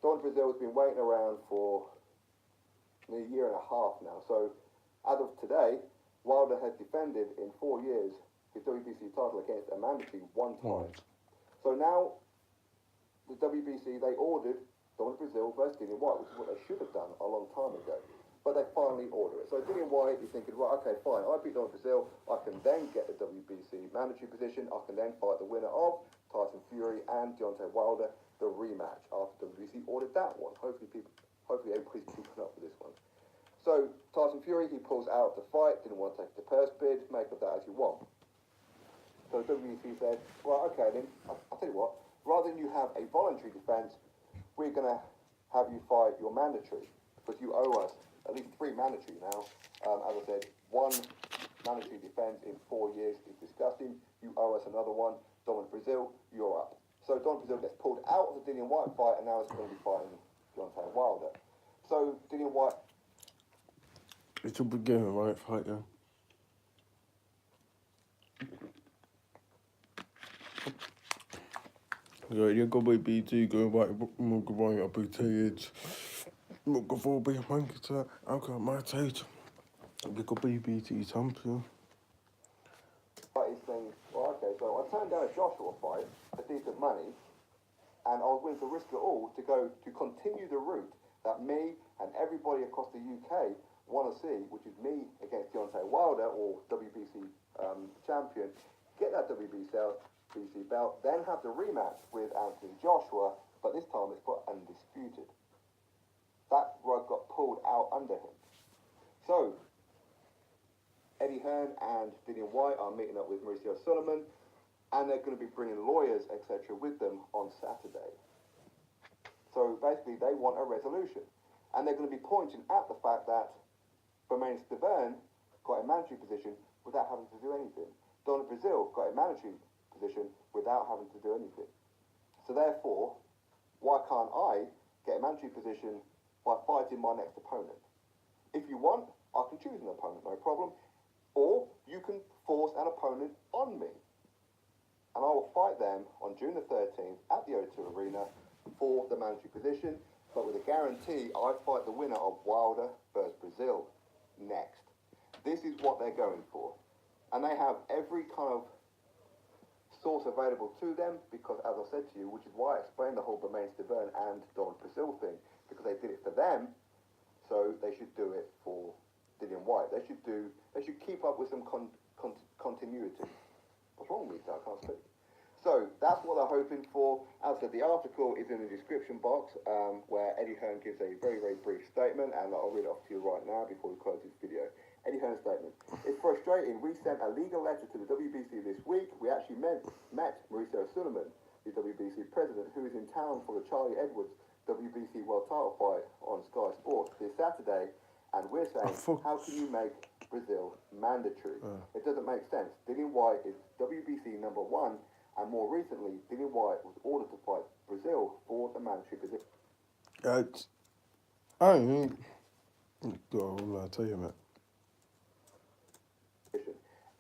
Don Brazil has been waiting around for nearly a year and a half now. So, as of today, Wilder has defended in 4 years his WBC title against a mandatory one time. Right. So now, the WBC, they ordered Dominic Brazil versus Dillian White, which is what they should have done a long time ago. But they finally order it. So Dillian White is thinking, right, okay, fine, I beat Dominic Brazil, I can then get the WBC mandatory position, I can then fight the winner of Tyson Fury and Deontay Wilder, the rematch, after WBC ordered that one. Hopefully everybody's keeping up with this one. So Tyson Fury, he pulls out the fight, didn't want to take the purse bid, make of that as you want. So WBC said, right, okay then, I'll tell you what, rather than you have a voluntary defence, we're going to have you fight your mandatory, because you owe us at least 3 mandatory now. As I said, 1 mandatory defence in 4 years is disgusting. You owe us another one. Dominic Brazil, you're up. So Dominic Brazil gets pulled out of the Dillian White fight, and now it's going to be fighting Deontay Wilder. So Dillian White... It's a beginner, right, fight then. Yeah, you go by BT, go by a BT, go for be a monkey, I've got my taste. You go by BT champion. He's saying, well, okay, so I turned down a Joshua fight for decent money, and I was willing to risk it all to go to continue the route that me and everybody across the UK want to see, which is me against Deontay Wilder, or WBC champion, get that WBC belt, then have the rematch with Anthony Joshua, but this time it's for undisputed. That rug got pulled out under him. So, Eddie Hearn and Dillian White are meeting up with Mauricio Sulaiman, and they're going to be bringing lawyers, etc., with them on Saturday. So basically, they want a resolution, and they're going to be pointing at the fact that Bermane Stiverne got a mandatory position without having to do anything. Dominic Brazil got a mandatory position without having to do anything. So therefore, why can't I get a mandatory position by fighting my next opponent? If you want, I can choose an opponent, no problem. Or you can force an opponent on me. And I will fight them on June the 13th at the O2 Arena for the mandatory position, but with a guarantee I fight the winner of Wilder versus Brazil next. This is what they're going for. And they have every kind of source available to them, because as I said to you, which is why I explained the whole Bermane Stiverne and Dominic Brazil thing, because they did it for them, so they should do it for Dillian White. They should keep up with some continuity. What's wrong with me, sir? I can't speak. So that's what they're hoping for. As I said, the article is in the description box, where Eddie Hearn gives a very, very brief statement, and I'll read it off to you right now before we close this video. Eddie Hearn's statement. It's frustrating. We sent a legal letter to the WBC this week. We actually met Mauricio Sulaiman. the WBC president, who is in town for the Charlie Edwards WBC World Title fight on Sky Sports this Saturday, and we're saying, how can you make Brazil mandatory? It doesn't make sense. Dillian White is WBC #1, and more recently, Dillian White was ordered to fight Brazil for the mandatory position. I ain't. God, what will I tell you, man?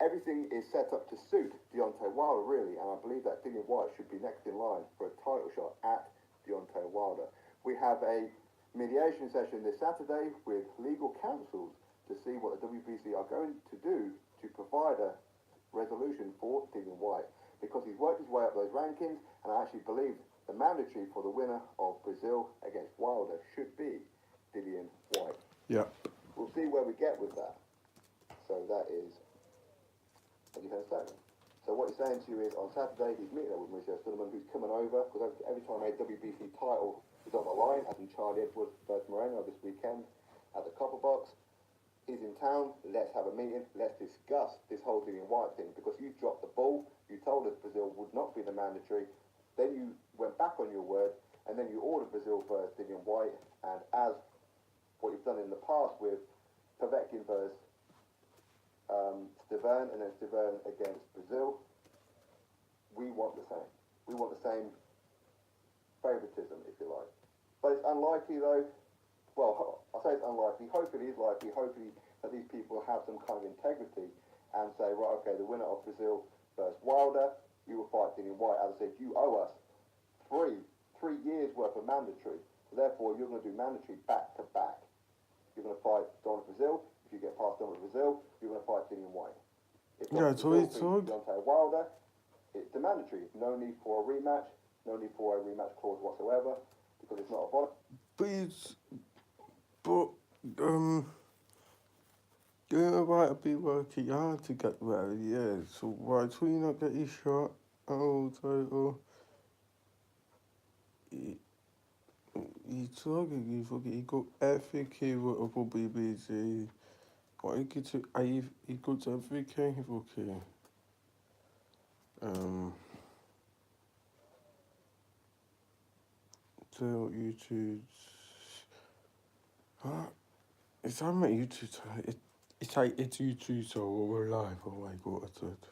Everything is set up to suit Deontay Wilder, really, and I believe that Dillian White should be next in line for a title shot at Deontay Wilder. We have a mediation session this Saturday with legal counsels to see what the WBC are going to do to provide a resolution for Dillian White, because he's worked his way up those rankings, and I actually believe the mandatory for the winner of Brazil against Wilder should be Dillian White. Yeah. We'll see where we get with that. So that is what you can say. So what he's saying to you is, on Saturday he's meeting up with Mauricio Sulaimán, who's coming over, because every time a WBC title is on the line, as in Charlie Edwards versus Moreno this weekend at the Copper Box, he's in town, let's have a meeting, let's discuss this whole Dillian White thing, because you dropped the ball, you told us Brazil would not be the mandatory, then you went back on your word, and then you ordered Brazil versus Dillian White, and as what you've done in the past with Povetkin versus Stiverne, and then Stiverne against Brazil, we want the same. We want the same favouritism, if you like. But it's unlikely, though. Well, I say it's unlikely. Hopefully it is likely. Hopefully that these people have some kind of integrity and say, right, okay, the winner of Brazil versus Wilder, you will fight Dillian White. As I said, you owe us three years worth of mandatory. So therefore, you're going to do mandatory back to back. You're going to fight Dominic Brazil. If you get past Dominic Brazil, you're going to fight Dillian White. If Yeah, so it's Deontay Wilder, it's the mandatory. No need for a rematch. No need for a rematch clause whatsoever, because it's not a fight. Dillian White will be working hard to get there, yeah. So why do you not get his shot? Title. He's talking, he got everything for BBC. What he gets to, he got everything for tell YouTube. It's on my YouTube. It's like it's YouTube, so we're live. Oh my god, I said.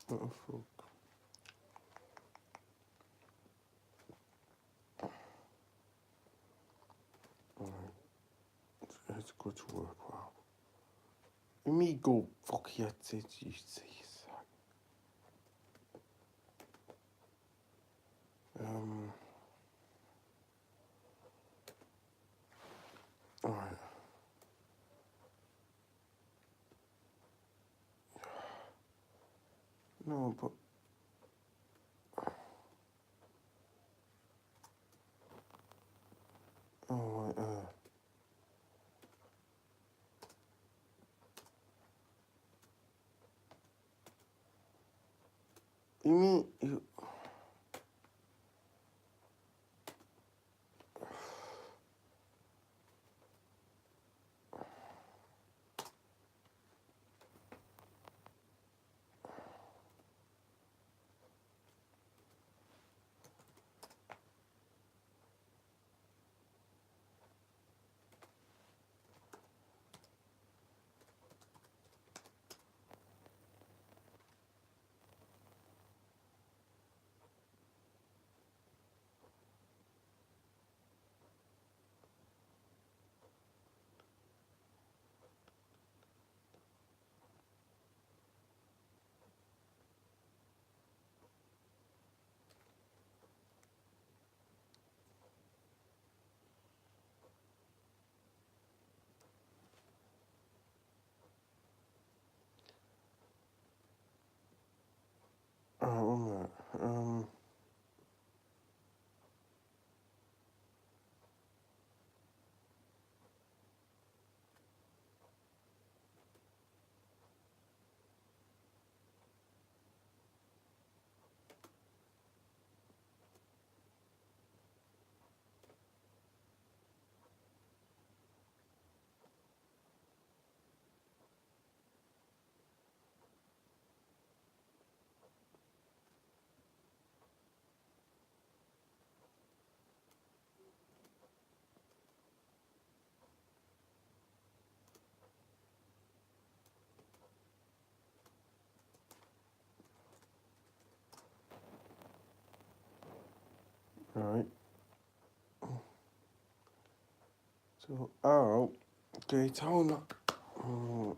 What the fuck? Alright. Let's go to work, wow. Let me go fuck your tits, you see. Alright. No, but you mean you? Right. So out Daytona. Mm,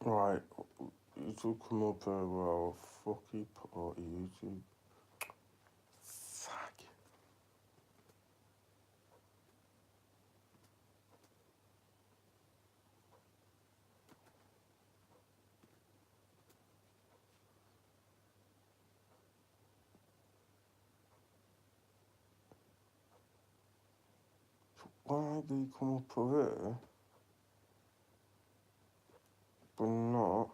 right. YouTube come up well, fucking party YouTube. Fuck. Why do you come up here, but not?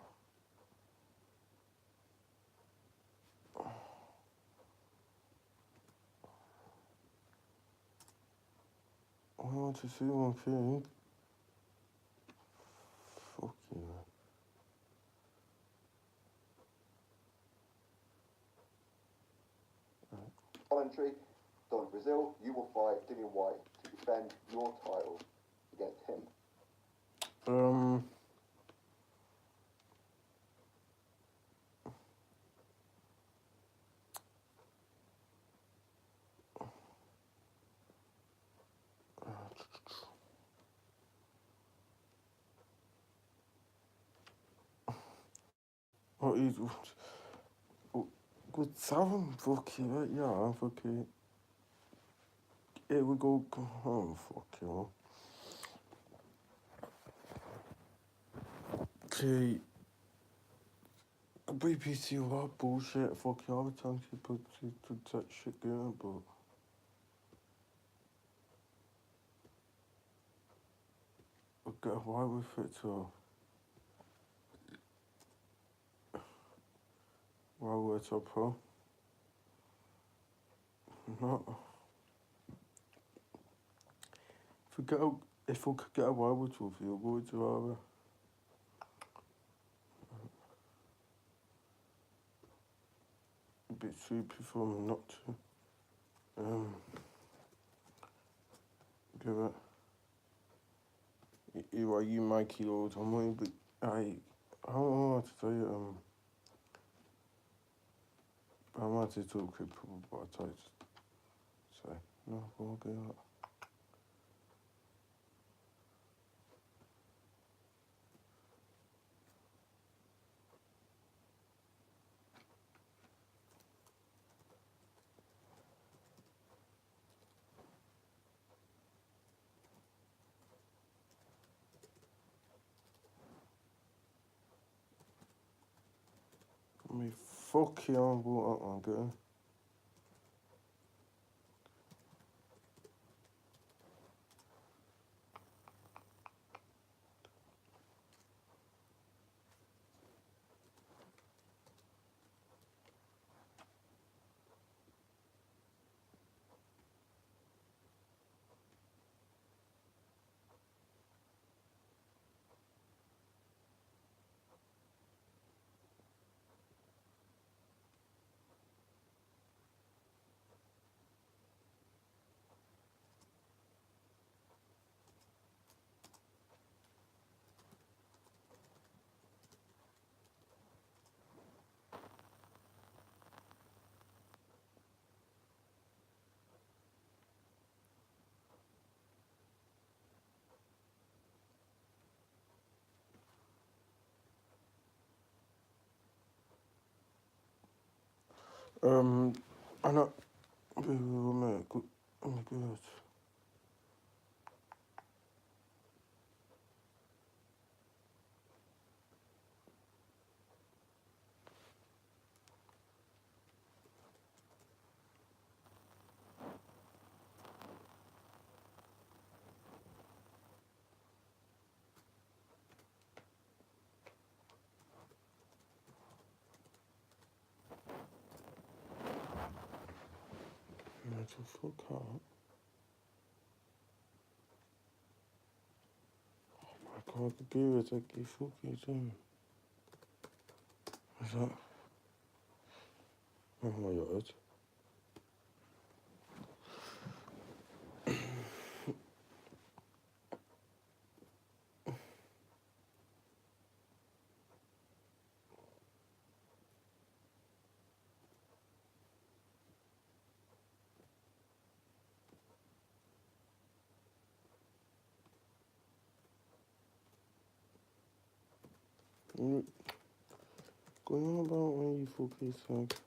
I want to see one thing. Fucking hell. Voluntary, Don Brazil, you will fight Dillian White to defend your title against him. What is good seven? Fucking right, yeah, fucking. Here we go. Oh, fucking hell. Okay. BBC what bullshit. Fucking all the time people to that shit going, but. I get away with it, so. Why would I pro? No. If I could get away with it, I would rather. A bit stupid for me not to. Give it. You Mikey all the time, but I don't know how to tell you, I might say talk people, but I tell you to say, no, I'll get out. I mean, fuck you, I'm good. I know, good, I'm good. Mental fuck out. Oh my god, the beer is like you fucking doing. What's that? Oh my God. Going on about when you fucking suck.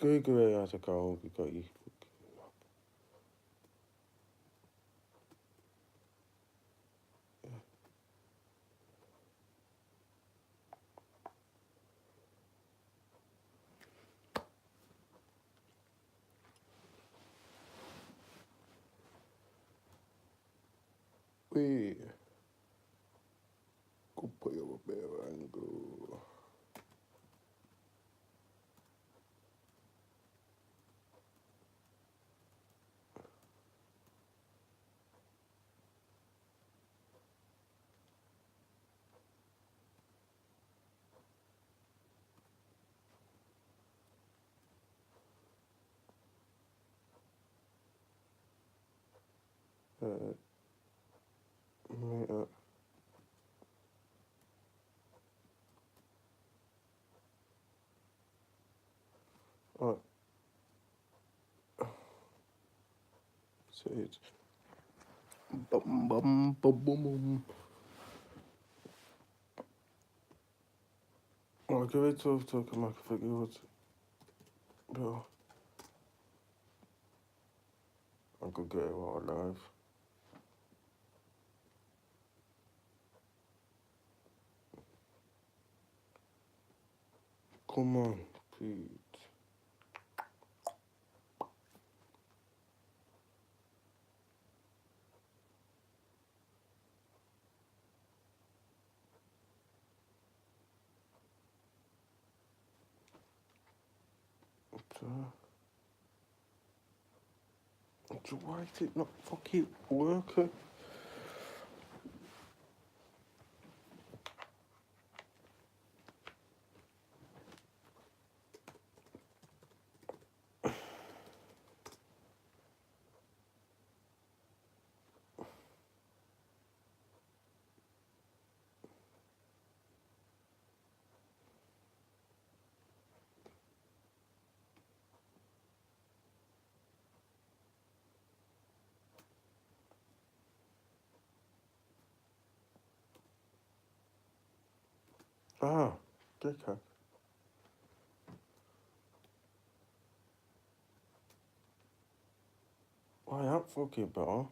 Great as a goal, we got you. Wait. Go put your bear and go. Right, so it's bum bum bum bum bum. I'll give it to come back if I give it. Bro. I could get it while alive. Come on, please. So why is it not fucking working? Ah, dickhead. Why that fucking better?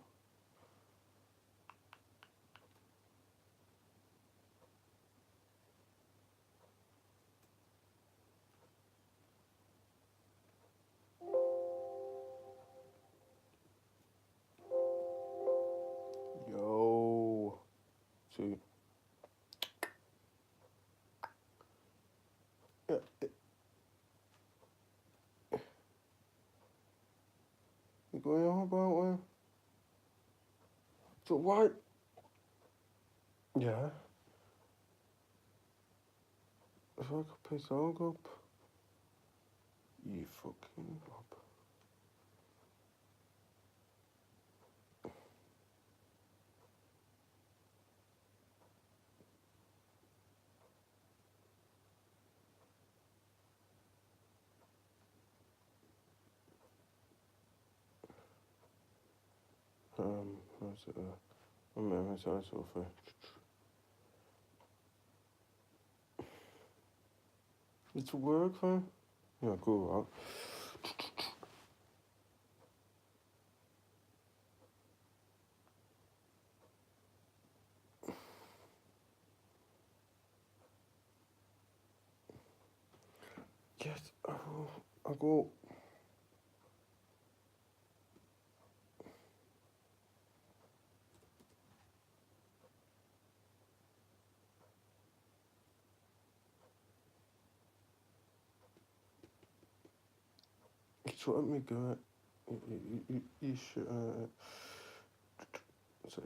Yo. See. Yeah, you going on about when? So why? Yeah. If I could piss dog up. You fucking up. What's it? I'm sorry, Sophie. It's work, man. Yeah, cool. Yes, I'll go. Så er mig gør ish så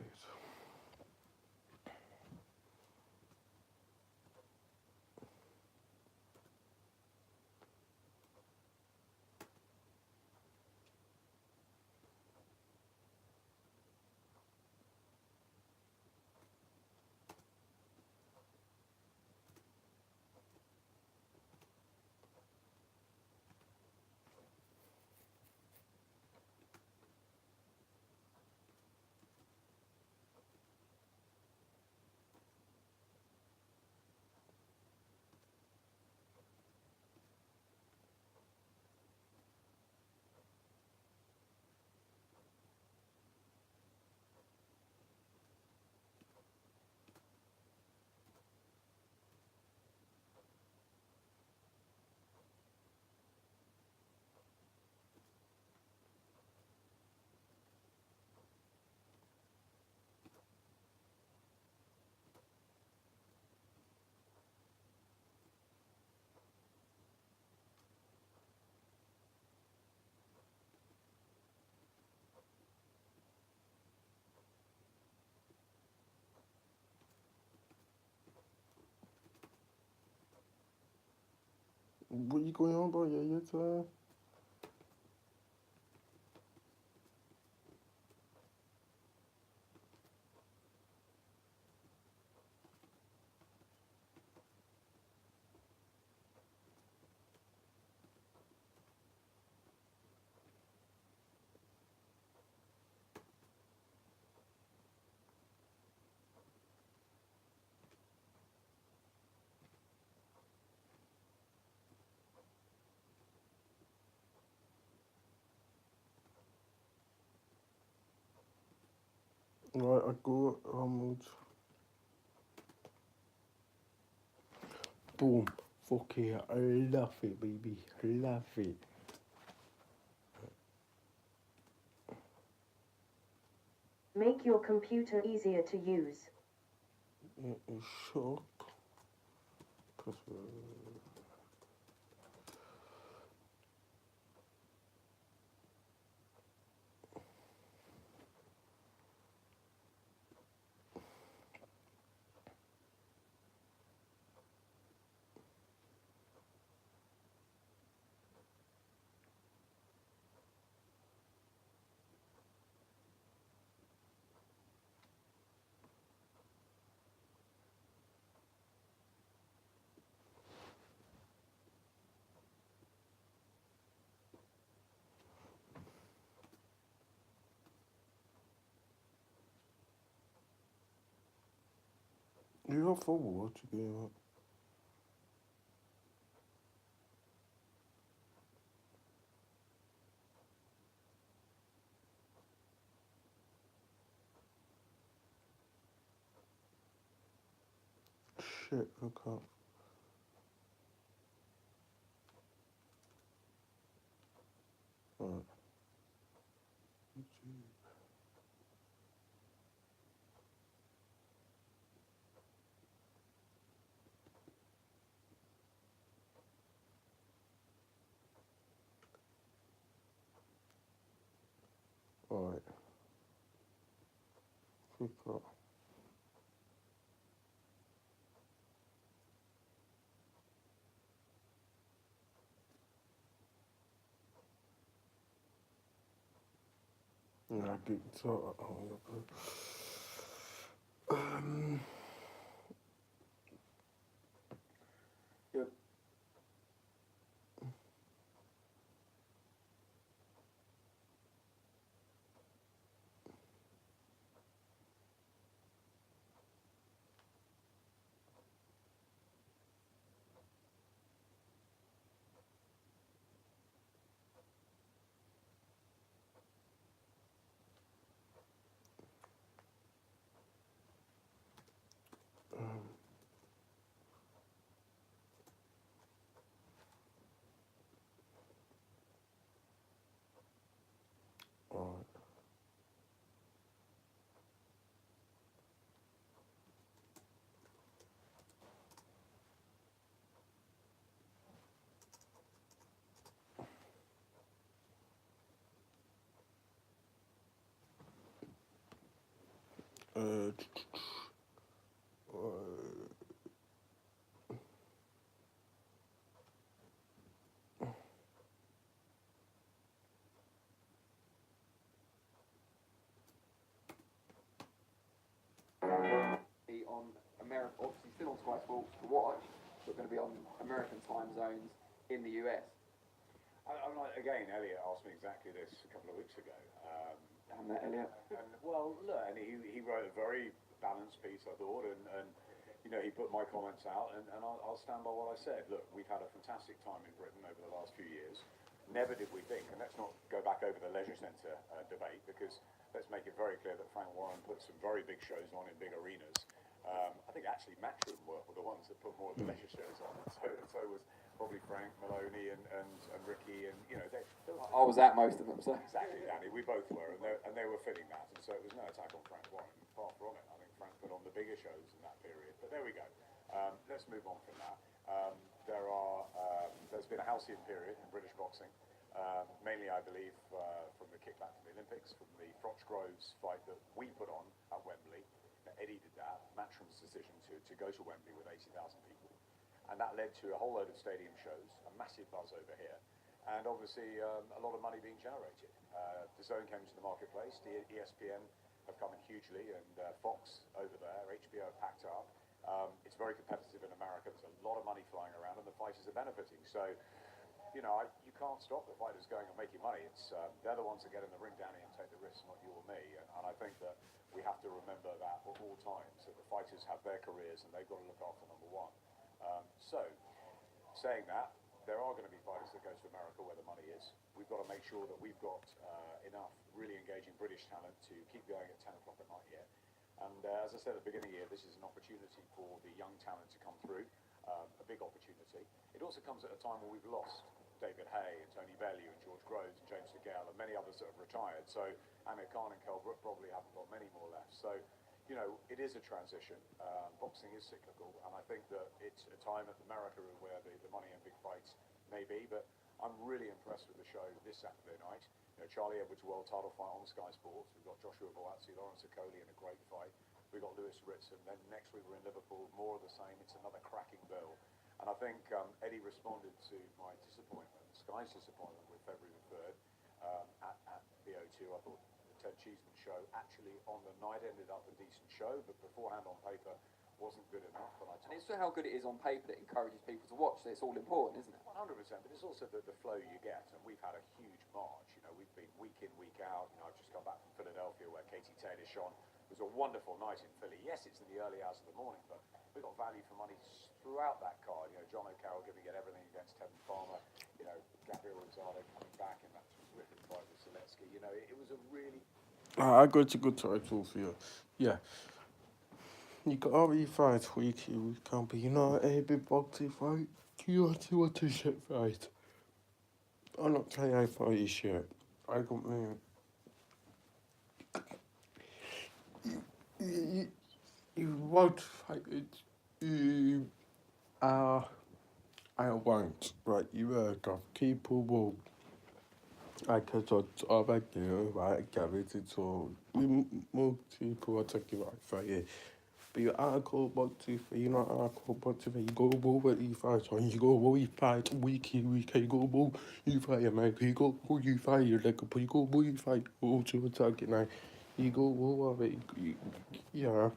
What are you going on about? Yeah, it's right. I go boom. Fuck yeah, I love it, baby. Love it. Make your computer easier to use. Shut up. You have for what again? Shit, I can't. Alright. Alright. Click that. Yeah, I get so. Yep. Alright. uh, Be on American, obviously still on Sky Sports to watch, but going to be on American time zones in the US. I'm like, again, Elliot asked me exactly this a couple of weeks ago. And that, Elliot. And well, look, and he wrote a very balanced piece, I thought, and you know, he put my comments out, and I'll stand by what I said. Look, we've had a fantastic time in Britain over the last few years. Never did we think, and let's not go back over the leisure centre debate, because let's make it very clear that Frank Warren put some very big shows on in big arenas. I think actually Matchroom were the ones that put more of the leisure shows on. So was probably Frank, Maloney, and Ricky, and you know, they were, I was at most of them, so. exactly, Danny. We both were, and they were fitting that, and so it was no attack on Frank Warren. Far from it. I think Frank put on the bigger shows in that period. But there we go. Let's move on from that. There's been a halcyon period in British boxing, mainly, I believe, from the kickback from the Olympics, from the Froch Groves fight that we put on at Wembley. Now, Eddie did that. Matchroom's decision to go to Wembley with 80,000 people. And that led to a whole load of stadium shows, a massive buzz over here, and obviously a lot of money being generated. The Zone came to the marketplace, the ESPN have come in hugely, and Fox over there, HBO have packed up. It's very competitive in America, there's a lot of money flying around, and the fighters are benefiting. So, you know, you can't stop the fighters going and making money. It's they're the ones that get in the ring, Danny, and take the risks, not you or me. And I think that we have to remember that at all times, that the fighters have their careers and they've got to look after number one. So, saying that, there are going to be fighters that go to America where the money is. We've got to make sure that we've got enough really engaging British talent to keep going at 10 o'clock at night here. And as I said at the beginning of the year, this is an opportunity for the young talent to come through, a big opportunity. It also comes at a time when we've lost David Hay and Tony Bellew and George Groves and James DeGale and many others that have retired. So Amir Khan and Kell Brook probably haven't got many more left. So, you know, it is a transition. Boxing is cyclical, and I think that it's a time at America where the money and big fights may be, but I'm really impressed with the show this Saturday night. You know, Charlie Edwards world title fight on Sky Sports. We've got Joshua Buatsi, Lawrence Okoli in a great fight. We've got Lewis Ritson. Then next week we're in Liverpool, more of the same. It's another cracking bill. And I think Eddie responded to my disappointment, Sky's disappointment with February the 3rd at the O2. I thought the Ted Cheeseman show actually on the night ended up a decent show, but beforehand on paper wasn't good enough. And it's how good it is on paper that encourages people to watch, so it's all important, isn't it? 100%, but it's also the flow you get, and we've had a huge march. You know, we've been week in, week out. You know, I've just come back from Philadelphia where Katie Taylor shone. It was a wonderful night in Philly. Yes, it's in the early hours of the morning, but we've got value for money throughout that card. You know, John O'Carroll giving it everything against Tevin Farmer. You know, Gabriel Rosado coming back in that terrific fight with Seletsky. You know, it was a really... I got a good title for you. Yeah. You got every fight weekly, we can't be, you know, a big boxing fight. You want to shit fight. I'm not saying I fight you shit. I got me. You won't fight it. I won't. Right, you got people will. I can talk about you, right? Gravity to more people are talking about fighting. But you are called boxing, you know, are called boxing. You go over, you fight on, you go over, you fight week in, week out, you go over, you fight America, you go over, you fight your leg up, you go over, you fight all to attack it now. You go over, yeah.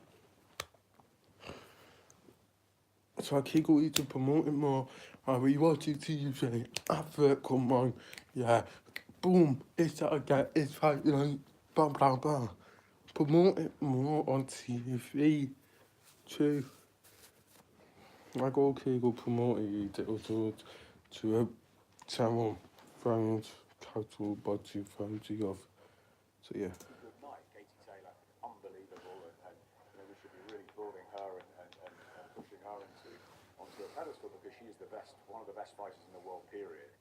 So I keep going to promote it more. I rewatch it to you say, advert, come on, yeah. Boom, it's that again, it's fight like, blah, blah, blah. Promote it more on TV, too. I go, okay, go promote it to a channel, friends, title, budget, family of. So, yeah. Good night, Katie Taylor, unbelievable, and you know, we should be really applauding her and pushing her onto a pedestal because she is the best, one of the best fighters in the world, period.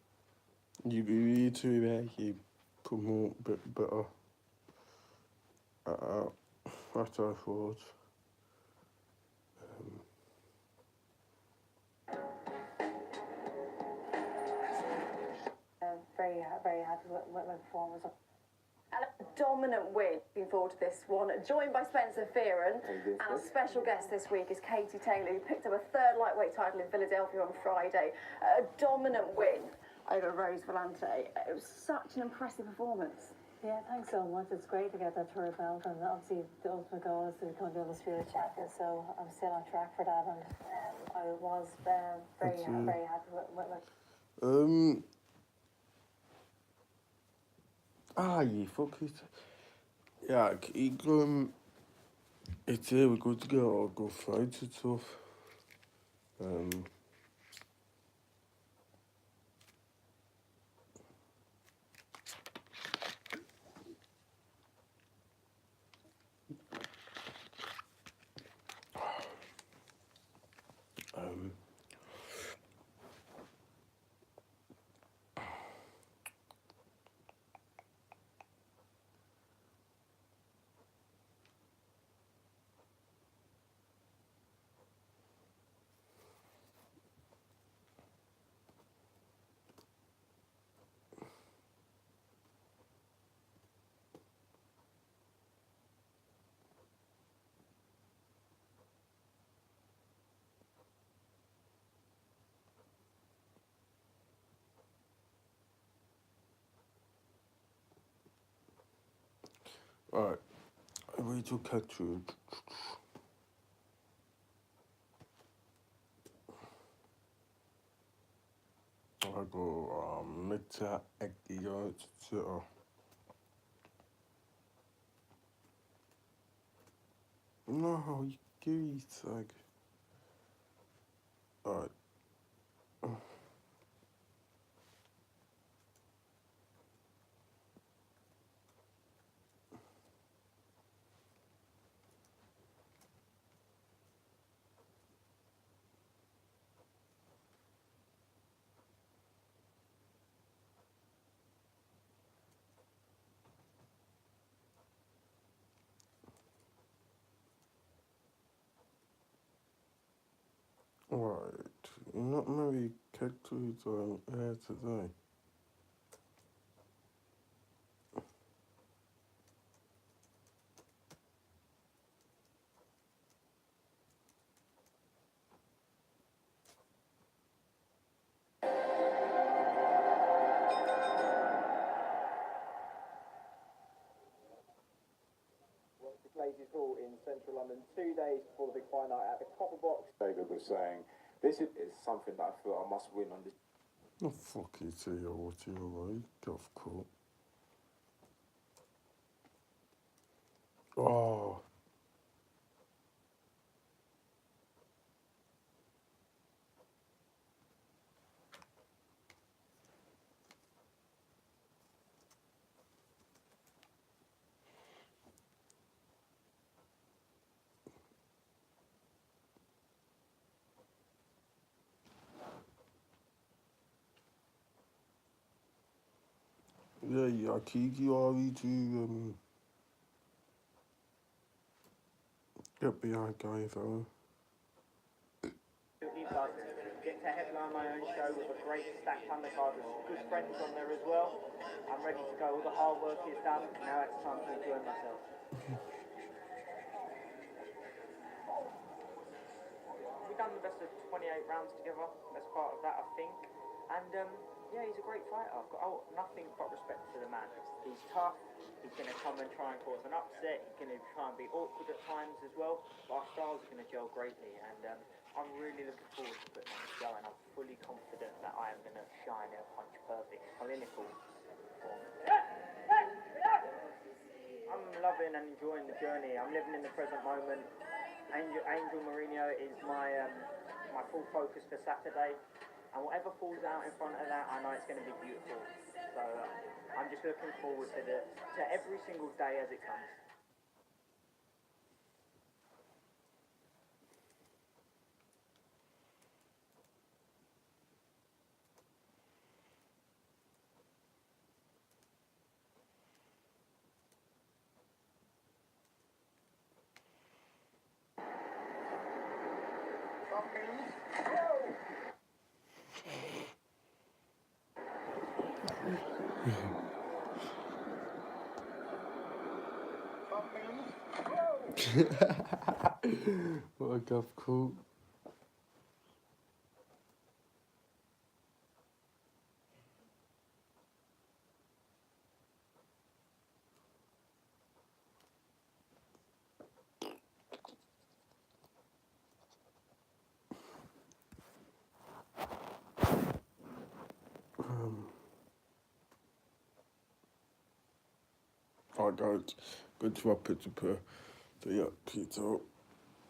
You need to make it promote a bit better. That's what I thought. Very happy with my performance. dominant win. Looking forward to this one. Joined by Spencer Fearon, and a special guest this week is Katie Taylor, who picked up a third lightweight title in Philadelphia on Friday. A dominant win over Rose Volante. It was such an impressive performance. Yeah, thanks so much. It's great to get that third belt, and obviously the ultimate goal is to become the undisputed champion. So I'm still on track for that, and I was very happy with it. You fuck it. Yeah, it's here, we're good to go. I'll go fight and stuff. Alright, we to catch you. I go Meta Ekio to no, you give it like alright. Alright, not maybe catch you on air today. Blazes Hall in central London 2 days before the big fight night at the Copper Box. David was saying, this is something that I feel I must win on this. Oh, fuck it, here, what you're right, golf court. Oh. Yeah, Kiki Ari to get behind guys though. Get to headline my own show with a great stacked undercard with good friends on there as well. I'm ready to go. All the hard work is done. Now it's time to enjoy myself. We've done the best of 28 rounds together. Best part of that, I think. And yeah, he's a great fighter. I've got nothing but respect for the man. He's tough. He's going to come and try and cause an upset. He's going to try and be awkward at times as well. But our styles are going to gel greatly. And I'm really looking forward to putting on the show. And I'm fully confident that I am going to shine in a punch-perfect clinical form. I'm loving and enjoying the journey. I'm living in the present moment. Angel Mourinho is my full focus for Saturday. And whatever falls out in front of that, I know it's going to be beautiful. So I'm just looking forward to every single day as it comes. What a gaff call. Alright guys, good to wrap it up here. So yeah, peace out.